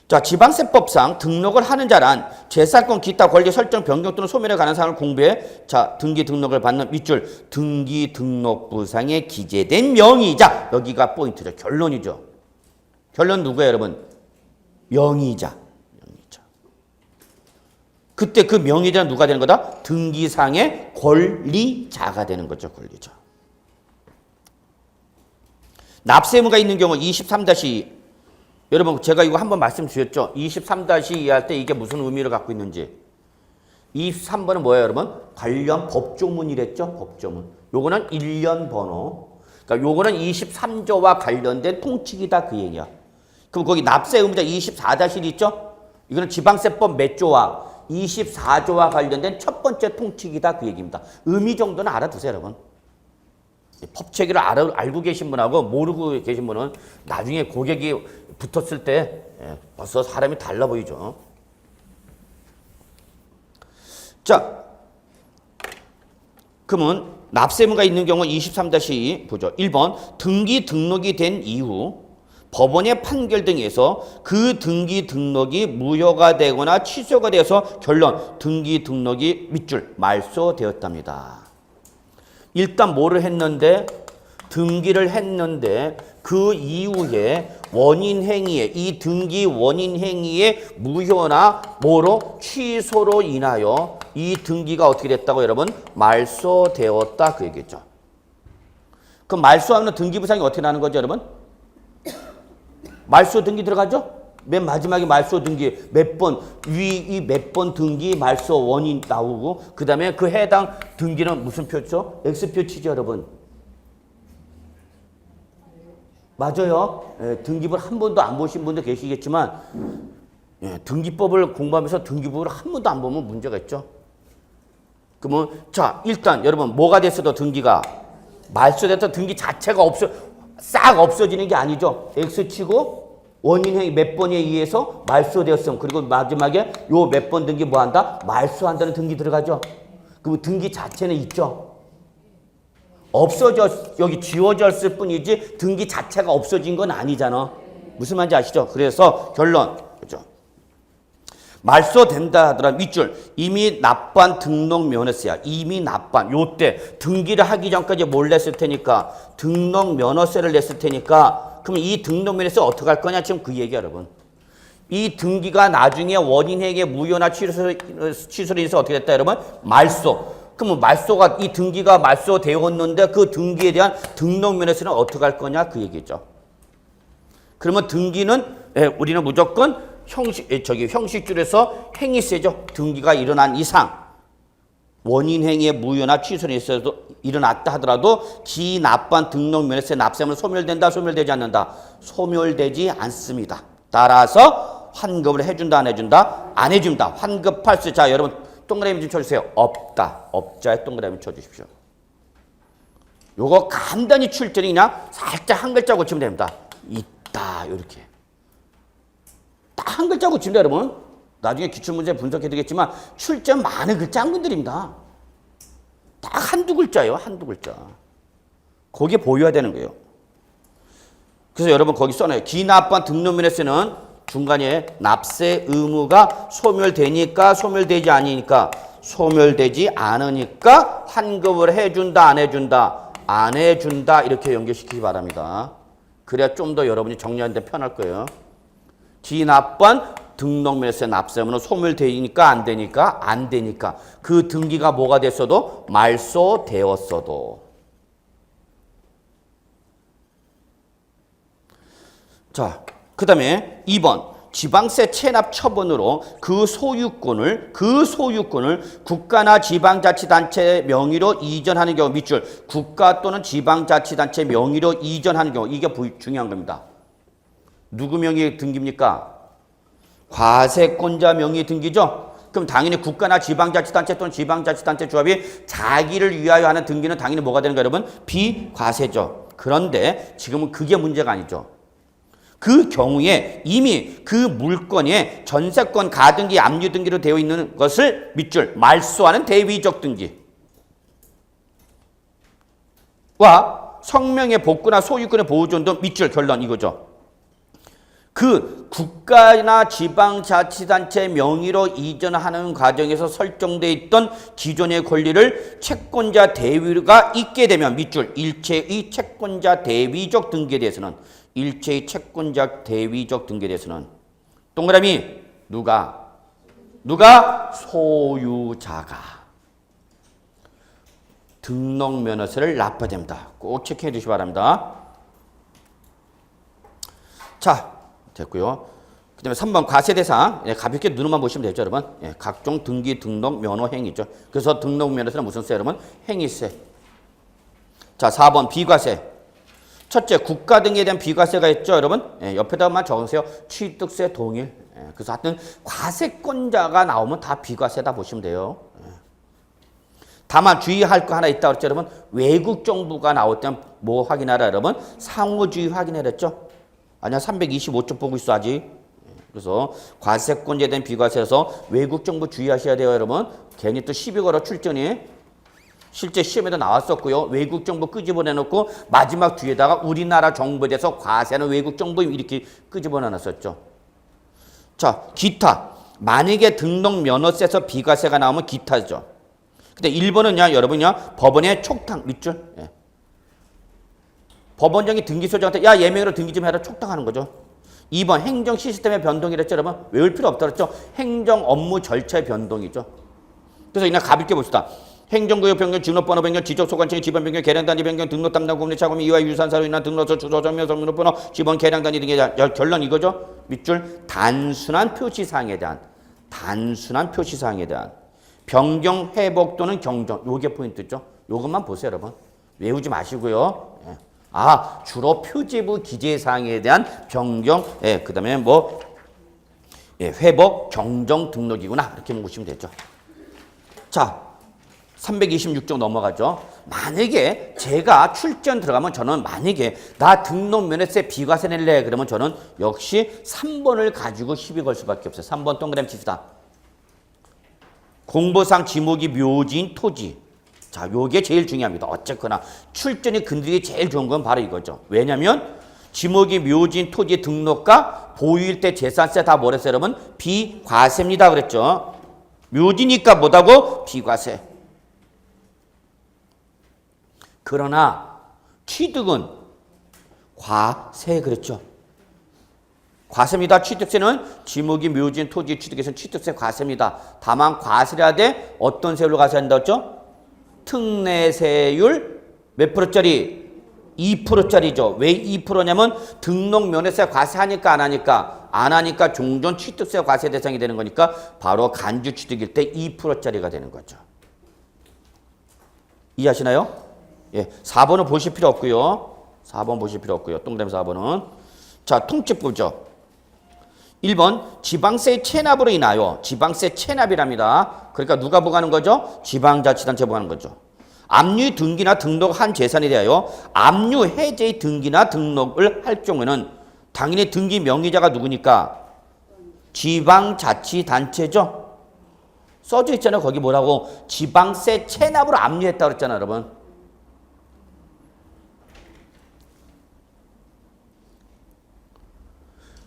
자 지방세법상 등록을 하는 자란 재산권 기타 권리 설정 변경 또는 소멸에 관한 사항을 공부해 자 등기 등록을 받는 밑줄 등기 등록부상에 기재된 명의자 여기가 포인트죠. 결론이죠. 결론 누구예요, 여러분? 명의자. 그때 그 명의자는 누가 되는 거다? 등기상의 권리자가 되는 거죠. 권리자. 납세의무가 있는 경우 23-2 여러분 제가 이거 한번 말씀드렸죠. 23-2 할 때 이게 무슨 의미를 갖고 있는지. 23번은 뭐예요, 여러분? 관련 법조문이랬죠. 법조문. 요거는 1년 번호. 그러니까 요거는 23조와 관련된 통칙이다 그 얘기야. 그럼 거기 납세의무자 24-1 있죠? 이거는 지방세법 몇 조와 24조와 관련된 첫 번째 통칙이다 그 얘기입니다. 의미 정도는 알아두세요, 여러분. 법체계를 알고 계신 분하고 모르고 계신 분은 나중에 고객이 붙었을 때 벌써 사람이 달라 보이죠. 자, 그러면 납세의무가 있는 경우 23-2 보죠. 1번 등기 등록이 된 이후 법원의 판결 등에서 그 등기 등록이 무효가 되거나 취소가 되어서 결론 등기 등록이 밑줄 말소되었답니다. 일단 뭐를 했는데 등기를 했는데 그 이후에 원인 행위에 이 등기 원인 행위의 무효나 뭐로 취소로 인하여 이 등기가 어떻게 됐다고 여러분? 말소되었다 그 얘기죠. 그럼 말소하면 등기부상이 어떻게 나는 거죠, 여러분? 말소 등기 들어가죠? 맨 마지막에 말소 등기 몇 번, 이 몇 번 등기 말소 원인 나오고 그 다음에 그 해당 등기는 무슨 표죠? X표치죠, 여러분. 맞아요. 예, 등기부를 한 번도 안 보신 분도 계시겠지만 예, 등기법을 공부하면서 등기부를 한 번도 안 보면 문제가 있죠. 그러면 자 일단 여러분 뭐가 됐어도 등기가 말소됐다 등기 자체가 싹 없어지는 게 아니죠. X치고 원인행위 몇 번에 의해서 말소되었음. 그리고 마지막에 요 몇 번 등기 뭐 한다? 말소한다는 등기 들어가죠. 그럼 등기 자체는 있죠. 여기 지워졌을 뿐이지 등기 자체가 없어진 건 아니잖아. 무슨 말인지 아시죠? 그래서 결론. 그죠? 말소된다 하더라 밑줄 이미 납부한 등록 면허세야. 이미 납부한 요때 등기를 하기 전까지 뭘 냈을 테니까 등록 면허세를 냈을 테니까 그럼 이 등록 면허세 어떻게 할 거냐 지금 그 얘기 여러분. 이 등기가 나중에 원인행위의 무효나 취소로 인해서 어떻게 됐다 여러분? 말소. 그러면 말소가 이 등기가 말소되었는데 그 등기에 대한 등록 면허세는 어떻게 할 거냐 그 얘기죠. 그러면 등기는 우리는 무조건 형식줄에서 행위세죠. 등기가 일어난 이상 원인행위의 무효나 취소로 인해서 일어났다 하더라도 기납부한 등록 면허세 납세물은 소멸된다 소멸되지 않는다. 소멸되지 않습니다. 따라서 환급을 해준다 안 해준다? 안 해준다. 환급할 수. 자 여러분 동그라미 좀 쳐주세요. 없다. 없자에 동그라미 쳐주십시오. 요거 간단히 출제는 그냥 살짝 한 글자 고치면 됩니다. 있다 이렇게. 딱 한 글자 고칩니다 여러분. 나중에 기출문제 분석해드리겠지만 출제는 많은 글자 한 군들입니다. 딱 한두 글자예요. 한두 글자. 거기에 보여야 되는 거예요. 그래서 여러분 거기 써놔요. 기납부한 등록면허세는 중간에 납세 의무가 소멸되니까 소멸되지 않으니까 소멸되지 않으니까 환급을 해준다 안 해준다 안 해준다 이렇게 연결시키기 바랍니다. 그래야 좀 더 여러분이 정리하는 데 편할 거예요. 기납부한 등록면허세 납세물은 소멸되니까 안 되니까 안 되니까 그 등기가 뭐가 됐어도 말소되었어도. 자, 그 다음에 2번 지방세 체납 처분으로 그 소유권을 국가나 지방자치단체 명의로 이전하는 경우 밑줄 국가 또는 지방자치단체 명의로 이전하는 경우 이게 중요한 겁니다. 누구 명의에 등기입니까? 과세권자 명의에 등기죠. 그럼 당연히 국가나 지방자치단체 또는 지방자치단체 조합이 자기를 위하여 하는 등기는 당연히 뭐가 되는 거예요, 여러분? 비과세죠. 그런데 지금은 그게 문제가 아니죠. 그 경우에 이미 그 물건에 전세권 가등기, 압류등기로 되어 있는 것을 밑줄 말소하는 대위적 등기와 성명의 복구나 소유권의 보호존도 밑줄 결론 이거죠. 그 국가나 지방자치단체 명의로 이전하는 과정에서 설정되어 있던 기존의 권리를 채권자 대위가 있게 되면 밑줄 일체의 채권자 대위적 등기에 대해서는 동그라미 누가 소유자가 등록면허세를 납부해야 됩니다. 꼭 체크해 주시기 바랍니다. 자, 됐고요. 그 다음에 3번 과세대상. 가볍게 눈으로만 보시면 되죠, 여러분. 각종 등기, 등록, 면허, 행위죠. 그래서 등록면허세는 무슨 세, 여러분? 행위세. 자, 4번 비과세. 첫째, 국가 등기에 대한 비과세가 있죠, 여러분? 옆에다만 적으세요. 취득세 동일. 그래서 하여튼 과세권자가 나오면 다 비과세다 보시면 돼요. 다만 주의할 거 하나 있다 그랬죠, 여러분? 외국 정부가 나올 때는 뭐 확인하라, 여러분? 상호주의 확인해랬죠? 아니야, 325쪽 보고 있어, 아직. 그래서 과세권자에 대한 비과세에서 외국 정부 주의하셔야 돼요, 여러분. 괜히 또 시비 걸어 출전이. 실제 시험에도 나왔었고요. 외국 정부 끄집어내놓고 마지막 뒤에다가 우리나라 정부에 대해서 과세는 외국 정부 이렇게 끄집어내놨었죠. 자, 기타. 만약에 등록 면허세에서 비과세가 나오면 기타죠. 근데 1번은요, 여러분요, 법원의 촉탁 밑줄. 법원장이 등기소장한테 야, 예명으로 등기 좀 해라 촉탁하는 거죠. 2번 행정 시스템의 변동이랬죠, 여러분. 외울 필요 없다 그랬죠. 행정 업무 절차의 변동이죠. 그래서 이날 가볍게 봅시다. 행정구역 변경, 등록번호 변경, 지적소관청의 지번 변경, 계량단위 변경, 등록 담당 공무원 차범위 이와 유산사로 인한 등록서, 주소, 정명, 등록번호, 지번, 계량단위 등의 결론 이거죠. 밑줄 단순한 표시사항에 대한 변경, 회복 또는 경정. 요게 포인트죠. 요것만 보세요, 여러분. 외우지 마시고요. 주로 표지부 기재사항에 대한 변경, 그 다음에 회복, 경정 등록이구나. 이렇게 보시면 되죠. 자, 326쪽 넘어가죠. 만약에 제가 출전 들어가면 저는 만약에 나 등록면허세 비과세 낼래 그러면 저는 역시 3번을 가지고 시비 걸 수밖에 없어요. 3번 동그라미 칩시다. 공보상 지목이 묘지인 토지. 자, 요게 제일 중요합니다. 어쨌거나 출전이 근들이 제일 좋은 건 바로 이거죠. 왜냐면 지목이 묘지인 토지 등록과 보유일 때 재산세 다 뭐랬어요, 여러분? 비과세입니다 그랬죠. 묘지니까 뭐다고? 비과세. 그러나 취득은 과세 그랬죠. 과세입니다. 취득세는 지목이 묘지인 토지 취득에서는 취득세 과세입니다. 다만 과세를 하되 어떤 세율로 과세한다 했죠? 특례세율 몇 프로짜리? 2%짜리죠. 왜 2%냐면 등록면허세 과세하니까 안 하니까? 안 하니까 종전 취득세 과세 대상이 되는 거니까 바로 간주 취득일 때 2%짜리가 되는 거죠. 이해하시나요? 4번은 보실 필요 없고요. 4번 보실 필요 없고요. 동그라미 4번은. 자, 통집 보죠. 1번 지방세 체납으로 인하여 지방세 체납이랍니다. 그러니까 누가 부과하는 거죠? 지방자치단체 부과하는 거죠. 압류 등기나 등록한 재산에 대하여 압류 해제의 등기나 등록을 할 경우에는 당연히 등기 명의자가 누구니까? 지방자치단체죠. 써져 있잖아요. 거기 뭐라고? 지방세 체납으로 압류했다 그랬잖아요, 여러분.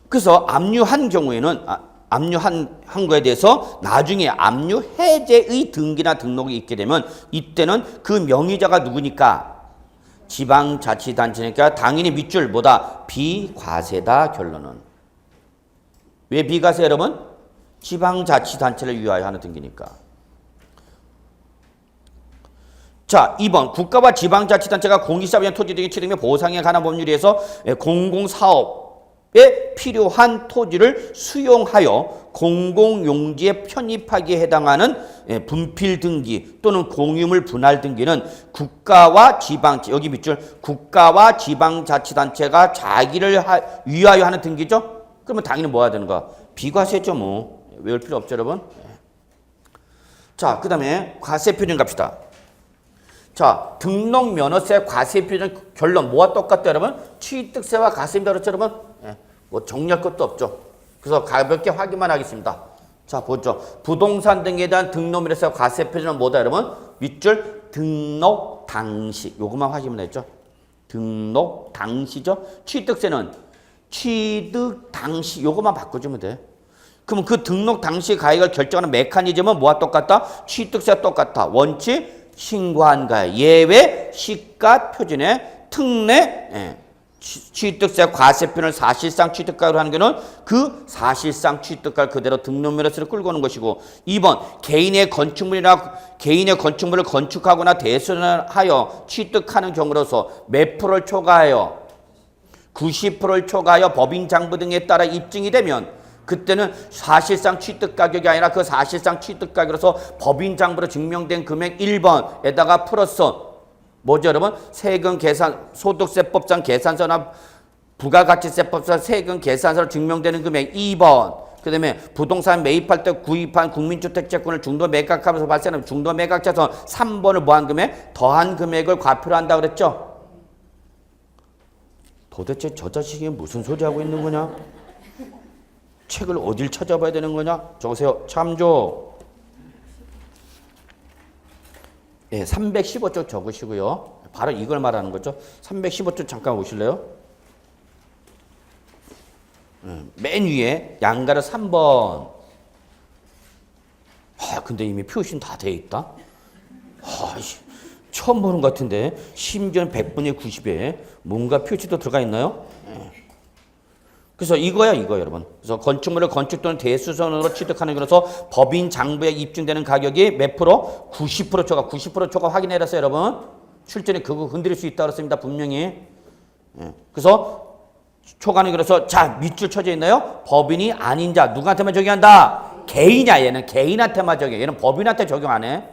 그래서 압류한 경우에는 압류한 거에 대해서 나중에 압류 해제의 등기나 등록이 있게 되면 이때는 그 명의자가 누구니까? 지방자치단체니까 당연히 밑줄 뭐다? 비과세다 결론은. 왜 비과세 여러분? 지방자치단체를 위하여 하는 등기니까. 자, 2번 국가와 지방자치단체가 공익사업이나 토지 등의 취득 및 보상에 관한 법률에 의해서 공공사업 필요한 토지를 수용하여 공공용지에 편입하기에 해당하는 분필 등기 또는 공유물 분할 등기는 국가와 지방, 여기 밑줄 국가와 지방자치단체가 자기를 위하여 하는 등기죠. 그러면 당연히 뭐 해야 되는가? 비과세죠. 뭐 외울 필요 없죠 여러분. 자, 그 다음에 과세표준 갑시다. 자, 등록면허세 과세표준 결론 뭐와 똑같다 여러분? 취득세와 과세입니다. 그렇죠 여러분? 뭐 정리할 것도 없죠. 그래서 가볍게 확인만 하겠습니다. 자, 보죠. 부동산 등에 대한 등록면허세 과세표준은 뭐다 여러분? 밑줄 등록 당시. 요것만 확인만 했죠. 등록 당시죠. 취득세는 취득 당시. 요것만 바꿔주면 돼. 그럼 그 등록 당시 가액을 결정하는 메커니즘은 뭐와 똑같다? 취득세와 똑같다. 원칙 신고한 가액, 예외 시가 표준의 특례 취득세 과세표준을 사실상 취득가액으로 하는 경우는 그 사실상 취득가액 그대로 등록면허세를 끌고 오는 것이고 2번 개인의 건축물을 건축하거나 대손하여 취득하는 경우로서 몇 프로를 초과하여 90%를 초과하여 법인 장부 등에 따라 입증이 되면 그때는 사실상 취득가격이 아니라 그 사실상 취득가격으로서 법인 장부로 증명된 금액 1번에다가 플러스 뭐죠 여러분? 세금 계산 소득세법상 계산서나 부가가치세법상 세금 계산서로 증명되는 금액 2번. 그다음에 부동산 매입할 때 구입한 국민주택채권을 중도 매각하면서 발생하는 중도 매각자선 3번을 뭐한 금액? 더한 금액을 과표로 한다고 그랬죠? 도대체 저 자식이 무슨 소리 하고 있는 거냐? 책을 어딜 찾아봐야 되는 거냐? 적으세요. 참조. 315쪽 적으시고요. 바로 이걸 말하는 거죠. 315쪽 잠깐 오실래요? 맨 위에 양가로 3번. 근데 이미 표시는 다 돼 있다. 처음 보는 것 같은데 심지어는 100분의 90에 뭔가 표시도 들어가 있나요? 그래서 이거 여러분. 그래서 건축물을 건축 또는 대수선으로 취득하는 거라서 법인 장부에 입증되는 가격이 몇 프로? 90% 초과. 90% 초과 확인해라서 여러분. 출전에 그거 흔들릴 수 있다고 그랬습니다. 분명히. 그래서 초과는 그래서 자 밑줄 쳐져 있나요? 법인이 아닌 자 누구한테만 적용한다? 개인이야. 얘는 개인한테만 적용. 얘는 법인한테 적용 안 해.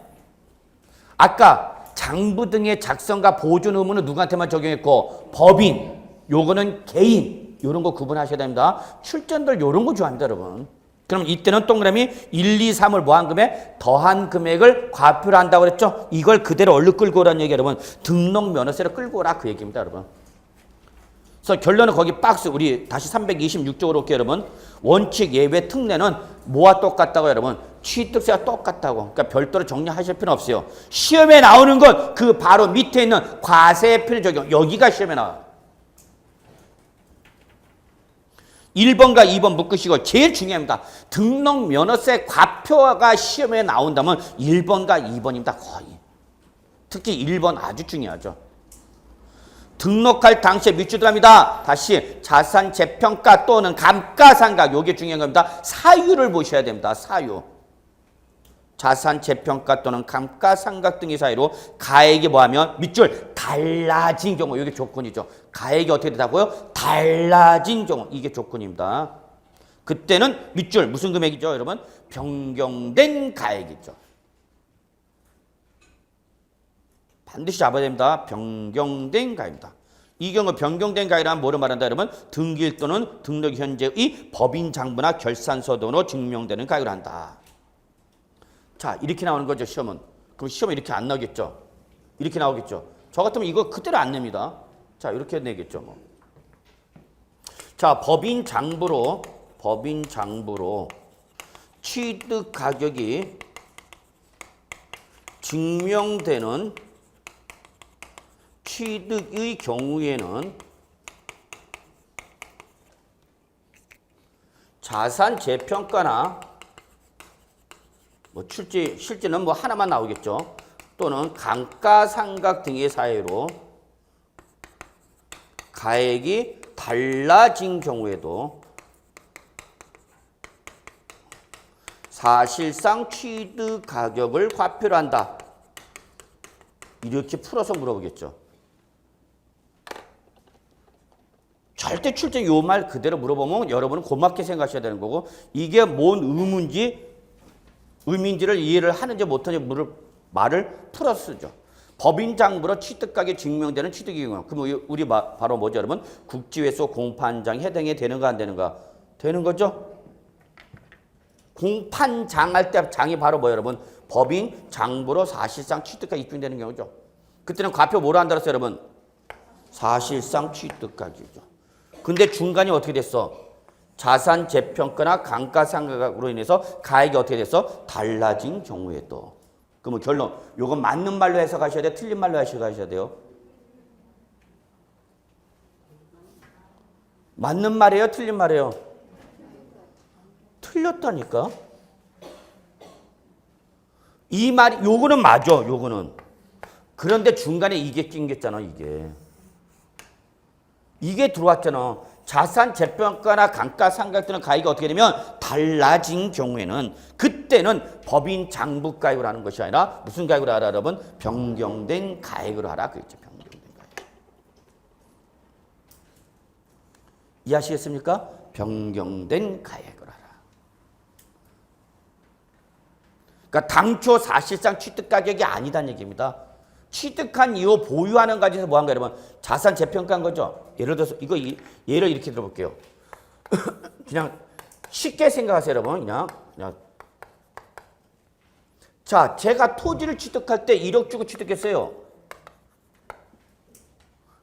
아까 장부 등의 작성과 보존 의무는 누구한테만 적용했고 법인. 요거는 개인. 요런 거 구분하셔야 됩니다. 출전들 요런 거 좋아합니다, 여러분. 그럼 이때는 동그라미 1, 2, 3을 뭐한 금액? 더한 금액을 과표를 한다고 그랬죠? 이걸 그대로 얼른 끌고 오라는 얘기 여러분. 등록 면허세를 끌고 오라 그 얘기입니다, 여러분. 그래서 결론은 거기 박스 우리 다시 326쪽으로 올게요, 여러분. 원칙 예외 특례는 뭐와 똑같다고 여러분? 취득세와 똑같다고. 그러니까 별도로 정리하실 필요는 없어요. 시험에 나오는 건 그 바로 밑에 있는 과세표 적용. 여기가 시험에 나와요. 1번과 2번 묶으시고 제일 중요합니다. 등록 면허세 과표가 시험에 나온다면 1번과 2번입니다. 거의. 특히 1번 아주 중요하죠. 등록할 당시에 밑줄 들어갑니다. 다시 자산 재평가 또는 감가상각 요게 중요한 겁니다. 사유를 보셔야 됩니다. 사유. 자산 재평가 또는 감가상각 등의 사유로 가액이 뭐하면 밑줄 달라진 경우 이게 조건이죠. 가액이 어떻게 되다고요? 달라진 경우 이게 조건입니다. 그때는 밑줄 무슨 금액이죠, 여러분? 변경된 가액이죠. 반드시 잡아야 됩니다. 변경된 가액입니다. 이 경우 변경된 가액이란 뭐를 말한다, 여러분? 등기일 또는 등록 현재의 법인 장부나 결산서 등으로 증명되는 가액을 한다. 자, 이렇게 나오는 거죠, 시험은. 그럼 시험은 이렇게 안 나오겠죠? 이렇게 나오겠죠? 저 같으면 이거 그대로 안 냅니다. 자, 이렇게 내겠죠, 뭐. 자, 법인 장부로 취득 가격이 증명되는 취득의 경우에는 자산 재평가나 뭐 실제는 뭐 하나만 나오겠죠. 또는 감가상각 등의 사유로 가액이 달라진 경우에도 사실상 취득 가격을 과표로 한다. 이렇게 풀어서 물어보겠죠. 절대 출제 요 말 그대로 물어보면 여러분은 고맙게 생각하셔야 되는 거고 이게 뭔 의미인지를 이해를 하는지 못하는지 말을 풀어서 쓰죠. 법인장부로 취득가액이 증명되는 취득이익. 그럼 우리 바로 뭐죠 여러분? 국지회수 공판장에 해당이 되는가 안 되는가? 되는 거죠. 공판장 할 때 장이 바로 뭐예요 여러분? 법인장부로 사실상 취득가액이 입증되는 경우죠. 그때는 과표 뭐로 한다고 했어요 여러분? 사실상 취득가액이죠. 근데 중간이 어떻게 됐어? 자산 재평가나 감가상각으로 인해서 가액이 어떻게 됐어? 달라진 경우에도. 그러면 결론, 요건 맞는 말로 해석하셔야 돼요? 틀린 말로 해석하셔야 돼요? 맞는 말이에요? 틀린 말이에요? 틀렸다니까? 이 말이, 요거는 맞아, 요거는. 그런데 중간에 이게 낑겼잖아, 이게. 이게 들어왔잖아. 자산 재평가나 감가상각 등의 가액이 어떻게 되면 달라진 경우에는 그때는 법인 장부가액으로 하는 것이 아니라 무슨 가액으로 하라 여러분? 변경된 가액으로 하라 그랬죠. 변경된 가액. 이해하시겠습니까? 변경된 가액으로 하라. 그러니까 당초 사실상 취득 가격이 아니다는 얘기입니다. 취득한 이후 보유하는 가지에서 뭐 한 거예요, 여러분? 자산 재평가한 거죠. 예를 들어서 이거 예를 이렇게 들어볼게요. 그냥 쉽게 생각하세요, 여러분. 그냥. 자, 제가 토지를 취득할 때 1억 주고 취득했어요.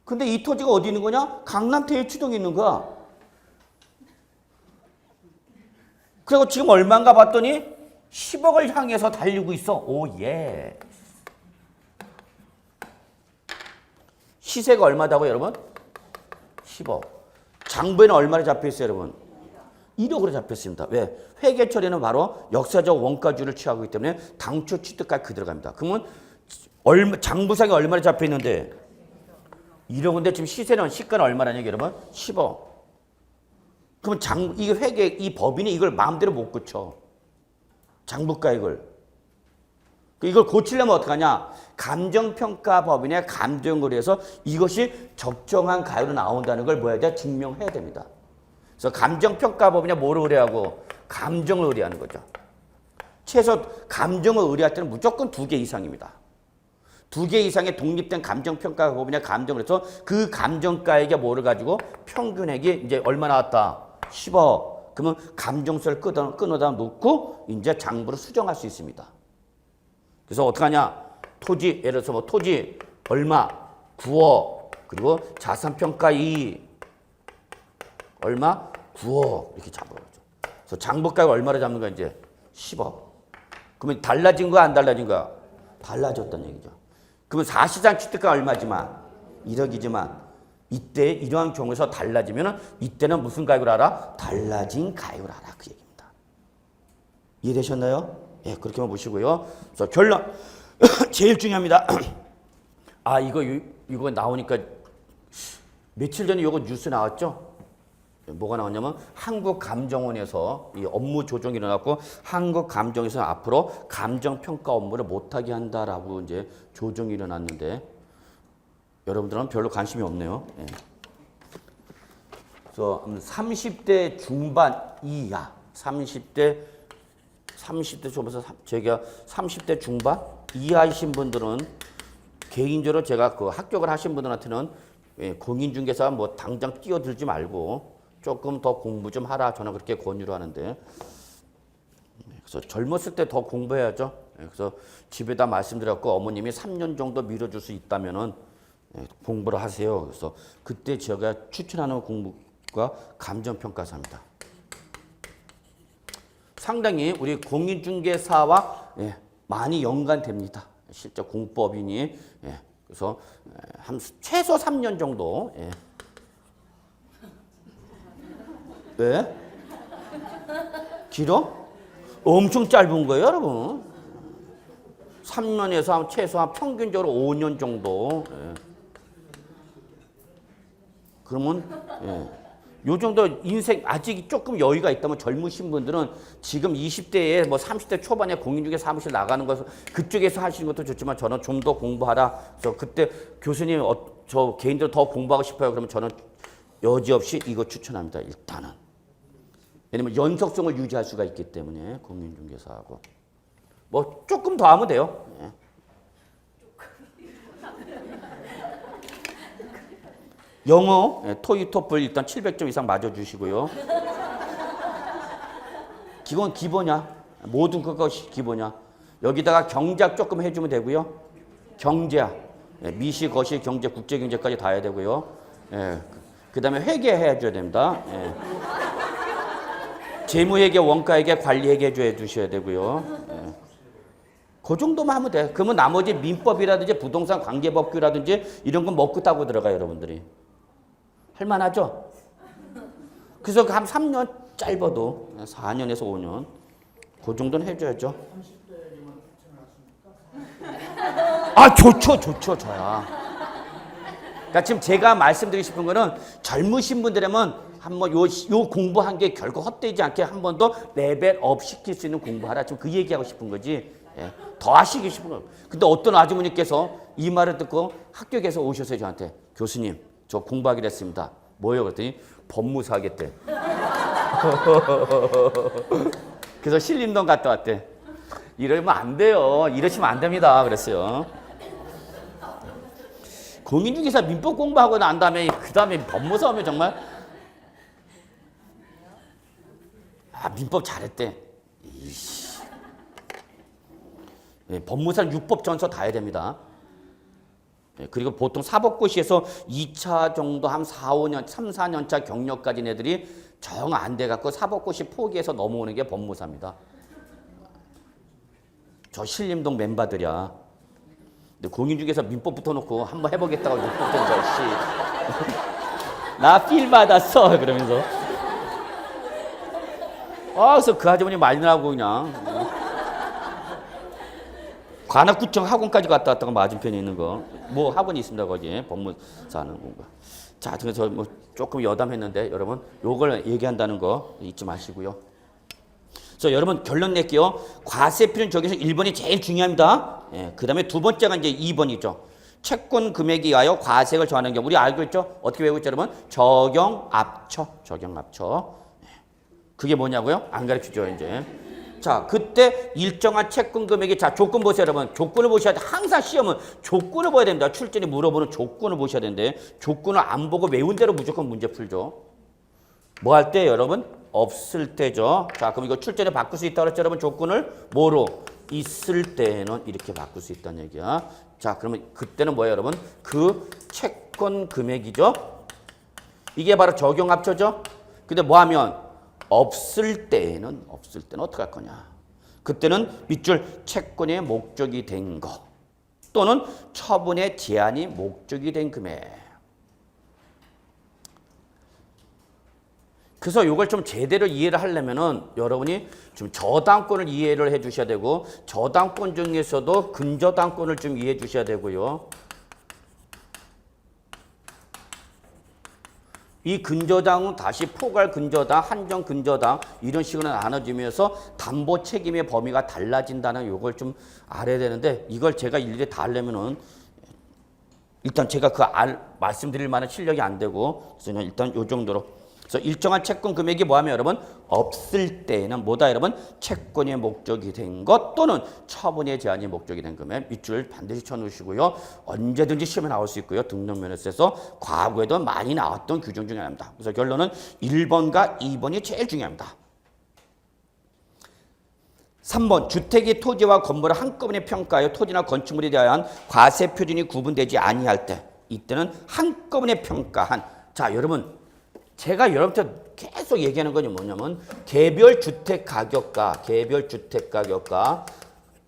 근데 이 토지가 어디 있는 거냐? 강남 대유치동에 있는 거야. 그리고 지금 얼마인가 봤더니 10억을 향해서 달리고 있어. 오, 예. 시세가 얼마다고요, 여러분? 10억. 장부에는 얼마나 잡혀있어요, 여러분? 1억으로 잡혔습니다. 왜? 회계 처리는 바로 역사적 원가주를 취하고 있기 때문에 당초 취득가액 그대로 갑니다. 그러면 장부상에 얼마나 잡혀있는데? 1억인데 지금 시세는 시가는 얼마라는 얘기 여러분? 10억. 그러면 이게 회계, 이 법인이 이걸 마음대로 못 고쳐. 장부가액을. 이걸 고치려면 어떡하냐? 감정평가법인의 감정을 해서 이것이 적정한 가액으로 나온다는 걸 뭐 해야 돼? 증명해야 됩니다. 그래서 감정평가법인에 뭐를 의뢰하고? 감정을 의뢰하는 거죠. 최소 감정을 의뢰할 때는 무조건 2개 이상입니다. 2개 이상의 독립된 감정평가법인의 감정을 해서 그 감정가액에 뭐를 가지고 평균액이 이제 얼마 나왔다? 10억. 그러면 감정서를 끊어다 놓고 이제 장부를 수정할 수 있습니다. 그래서 어떡하냐? 토지, 예를 들어서 뭐 토지 얼마? 9억. 그리고 자산평가 2 얼마? 9억. 이렇게 잡아가죠. 그래서 장부가액 얼마로 잡는 거야, 이제? 10억. 그러면 달라진 거야, 안 달라진 거야? 달라졌다는 얘기죠. 그러면 사실상 취득가 얼마지만? 1억이지만 이때 이러한 경우에서 달라지면 이때는 무슨 가액으로 알아? 달라진 가액으로 알아. 그 얘기입니다. 이해되셨나요? 예, 그렇게만 보시고요. 그래서 결론 제일 중요합니다. 아, 이거 나오니까 며칠 전에 이거 뉴스 나왔죠? 뭐가 나왔냐면 한국감정원에서 이 업무 조정이 일어났고 한국감정에서 앞으로 감정평가 업무를 못하게 한다라고 이제 조정이 일어났는데 여러분들은 별로 관심이 없네요. 예. 그래서 30대 중반 이하, 30대 초반에서 제가 30대 중반 이하이신 분들은 개인적으로 제가 그 합격을 하신 분들한테는 공인중개사 뭐 당장 뛰어들지 말고 조금 더 공부 좀 하라 저는 그렇게 권유를 하는데 그래서 젊었을 때 더 공부해야죠. 그래서 집에다 말씀드렸고 어머님이 3년 정도 미뤄줄 수 있다면은 공부를 하세요. 그래서 그때 제가 추천하는 공부가 감정평가사입니다. 상당히 우리 공인중개사와 많이 연관됩니다. 실제 공법인이 그래서 최소 3년 정도. 왜? 길어? 엄청 짧은 거예요, 여러분. 3년에서 최소한 평균적으로 5년 정도. 그러면 요 정도 인생 아직 조금 여유가 있다면 젊으신 분들은 지금 20대에 뭐 30대 초반에 공인중개사 사무실 나가는 것을 그쪽에서 하시는 것도 좋지만 저는 좀 더 공부하라. 그래서 그때 교수님 저 개인적으로 더 공부하고 싶어요. 그러면 저는 여지없이 이거 추천합니다. 일단은. 왜냐면 연속성을 유지할 수가 있기 때문에 공인중개사하고. 뭐 조금 더 하면 돼요. 예. 영어, 토익, 토플 일단 700점 이상 맞아주시고요. 기본이야. 모든 그것이 기본이야. 여기다가 경제학 조금 해주면 되고요. 경제학, 미시, 거시, 경제, 국제경제까지 다 해야 되고요. 그 다음에 회계해줘야 됩니다. 재무회계, 원가회계, 관리회계 해주셔야 되고요. 그 정도만 하면 돼. 그러면 나머지 민법이라든지 부동산 관계법규라든지 이런 건 먹고 따고 들어가요, 여러분들이. 할만하죠? 그래서 한 3년 짧아도 4년에서 5년 그 정도는 해줘야죠. 아, 좋죠, 저야. 그러니까 지금 제가 말씀드리고 싶은 거는 젊으신 분들이면 한번 요 공부한 게 결코 헛되지 않게 한 번 더 레벨업 시킬 수 있는 공부하라. 지금 그 얘기하고 싶은 거지. 예, 더 하시고 싶은 거. 근데 어떤 아주머니께서 이 말을 듣고 합격해서 오셨어요, 저한테. 교수님, 저 공부하기로 했습니다. 뭐예요? 그랬더니 법무사 하겠대. 그래서 신림동 갔다 왔대. 이러면 안 돼요. 이러시면 안 됩니다. 그랬어요. 공인중개사 민법 공부하고 난 다음에 그 다음에 법무사 하면 정말 민법 잘했대. 이씨. 법무사는 육법 전서 다 해야 됩니다. 그리고 보통 사법고시에서 2차 정도 한 4, 5년, 3, 4년 차 경력 가진 애들이 정 안 돼갖고 사법고시 포기해서 넘어오는 게 법무사입니다. 저 신림동 멤버들이야. 근데 공인중개사 민법 붙어놓고 한번 해보겠다고 육법 전서 씨. 나 필 받았어 그러면서. 그래서 그 아주머니 말리라고 그냥. 관악구청 학원까지 갔다 왔다가 맞은편에 있는 거. 뭐 학원이 있습니다, 거기에. 법무사 하는 건가. 자, 그래서 뭐 조금 여담했는데, 여러분, 요걸 얘기한다는 거 잊지 마시고요. 그래서 여러분, 결론 낼게요. 과세표는 저기서 1번이 제일 중요합니다. 그 다음에 두 번째가 이제 2번이죠. 채권 금액에 의하여 과세를 정하는 경우. 우리 알고 있죠? 어떻게 외우고 있죠, 여러분? 적용합처. 그게 뭐냐고요? 안 가르치죠, 이제. 자, 그때 일정한 채권 금액이, 자, 조건 보세요, 여러분. 조건을 보셔야 돼. 항상 시험은 조건을 봐야 됩니다. 출제니 물어보는 조건을 보셔야 되는데, 조건을 안 보고 외운 대로 무조건 문제 풀죠. 뭐 할 때, 여러분? 없을 때죠. 자, 그럼 이거 출제를 바꿀 수 있다고 그랬죠, 여러분? 조건을 뭐로? 있을 때는 이렇게 바꿀 수 있다는 얘기야. 자, 그러면 그때는 뭐예요, 여러분? 그 채권 금액이죠. 이게 바로 적용합처죠. 근데 뭐 하면? 없을 때는 어떻게 할 거냐? 그때는 밑줄 채권의 목적이 된 거 또는 처분의 제한이 목적이 된 금액. 그래서 이걸 좀 제대로 이해를 하려면은 여러분이 좀 저당권을 이해를 해 주셔야 되고 저당권 중에서도 근저당권을 좀 이해해 주셔야 되고요. 이 근저당은 다시 포괄 근저당, 한정 근저당 이런 식으로 나눠지면서 담보 책임의 범위가 달라진다는 요걸 좀 알아야 되는데 이걸 제가 일일이 다 하려면은 일단 제가 말씀드릴 만한 실력이 안 되고 그래서 그냥 일단 요 정도로. 그래서 일정한 채권 금액이 뭐하면 여러분 없을 때는 뭐다 여러분 채권의 목적이 된 것 또는 처분의 제한이 목적이 된 금액 밑줄 반드시 쳐놓으시고요. 언제든지 시험에 나올 수 있고요. 등록면허 써서 과거에도 많이 나왔던 규정 중에 하나입니다. 그래서 결론은 1번과 2번이 제일 중요합니다. 3번 주택이 토지와 건물을 한꺼번에 평가하여 토지나 건축물에 대한 과세 표준이 구분되지 아니할 때 이때는 한꺼번에 평가한 자 여러분 제가 여러분한테 계속 얘기하는 건 뭐냐면 개별 주택 가격과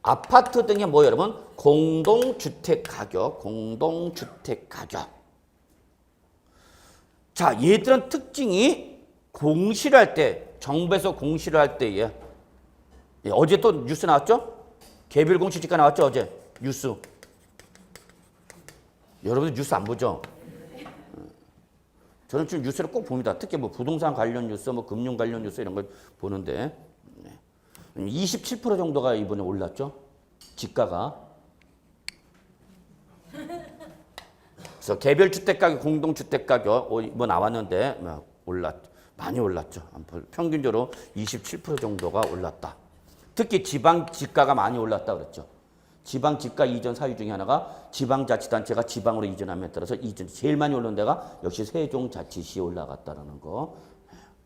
아파트 등의 뭐 여러분 공동주택 가격 자 얘들은 특징이 공시를 할 때 정부에서 공시를 할 때에 어제 또 뉴스 나왔죠? 개별 공시지가 나왔죠 어제 뉴스. 여러분들 뉴스 안 보죠? 저는 지금 뉴스를 꼭 봅니다. 특히 뭐 부동산 관련 뉴스, 뭐 금융 관련 뉴스 이런 걸 보는데 27% 정도가 이번에 올랐죠. 집가가. 그래서 그래서 개별 주택 가격, 공동 주택 가격 뭐 나왔는데 많이 올랐죠. 평균적으로 27% 정도가 올랐다. 특히 지방 지가가 많이 올랐다 그랬죠. 지방 지가 이전 사유 중에 하나가 지방자치단체가 지방으로 이전함에 따라서 제일 많이 오른 데가 역시 세종자치시에 올라갔다라는 거.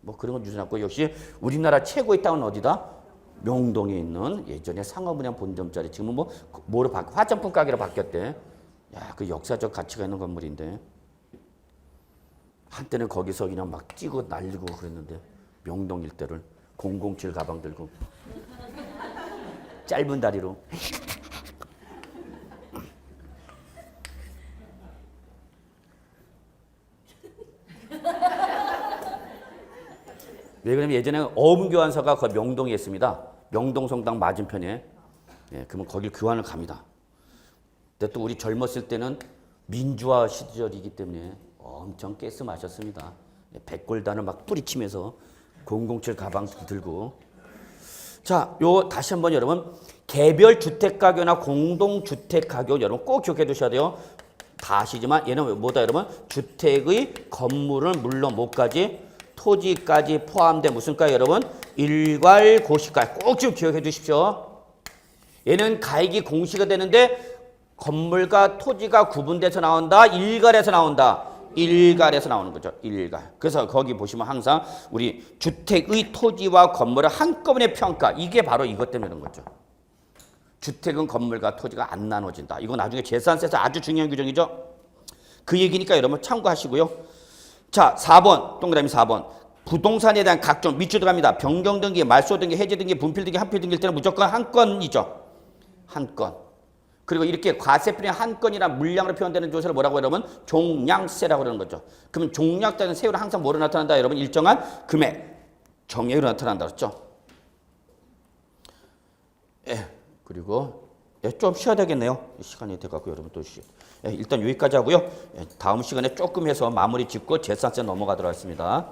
뭐 그런 건 유전했고 역시 우리나라 최고의 땅은 어디다? 명동에 있는 예전에 상업은행 본점짜리 지금은 뭐로 화장품 가게로 바뀌었대. 야, 그 역사적 가치가 있는 건물인데 한때는 거기서 그냥 막 뛰고 날리고 그랬는데 명동 일대를 007 가방 들고 짧은 다리로 왜 그러냐면 예전에 어음교환소가 그 명동에 있습니다. 명동 성당 맞은편에. 예, 그러면 거길 교환을 갑니다. 근데 또 우리 젊었을 때는 민주화 시절이기 때문에 엄청 가스 마셨습니다. 백골단을 막 뿌리치면서 007 가방 들고. 자, 요 다시 한번 여러분 개별 주택 가격이나 공동 주택 가격 여러분 꼭 기억해 두셔야 돼요. 다 아시지만 얘는 뭐다 여러분? 주택의 건물은 물론 뭐까지? 토지까지 포함된 무슨가요 여러분? 일괄 고시가 꼭 좀 기억해 주십시오. 얘는 가액이 공시가 되는데 건물과 토지가 구분돼서 나온다. 일괄해서 나온다. 일괄해서 나오는 거죠. 일괄. 그래서 거기 보시면 항상 우리 주택의 토지와 건물을 한꺼번에 평가. 이게 바로 이것 때문에 그런 거죠. 주택은 건물과 토지가 안 나눠진다. 이거 나중에 재산세에서 아주 중요한 규정이죠. 그 얘기니까 여러분 참고하시고요. 자, 4번, 동그라미 4번. 부동산에 대한 각종 밑줄 들어갑니다. 변경 등기, 말소 등기, 해지 등기, 분필 등기, 한필 등기일 때는 무조건 한 건이죠. 한 건. 그리고 이렇게 과세표의 한 건이나 물량으로 표현되는 조세를 뭐라고 여러분? 종량세라고 그러는 거죠. 그러면 종량세는 세율은 항상 뭐로 나타난다? 여러분 일정한 금액, 정액으로 나타난다 그랬죠. 예, 그리고 좀 쉬어야 되겠네요. 시간이 돼갖고 여러분 또 일단 여기까지 하고요. 다음 시간에 조금 해서 마무리 짓고 재산세 넘어가도록 하겠습니다.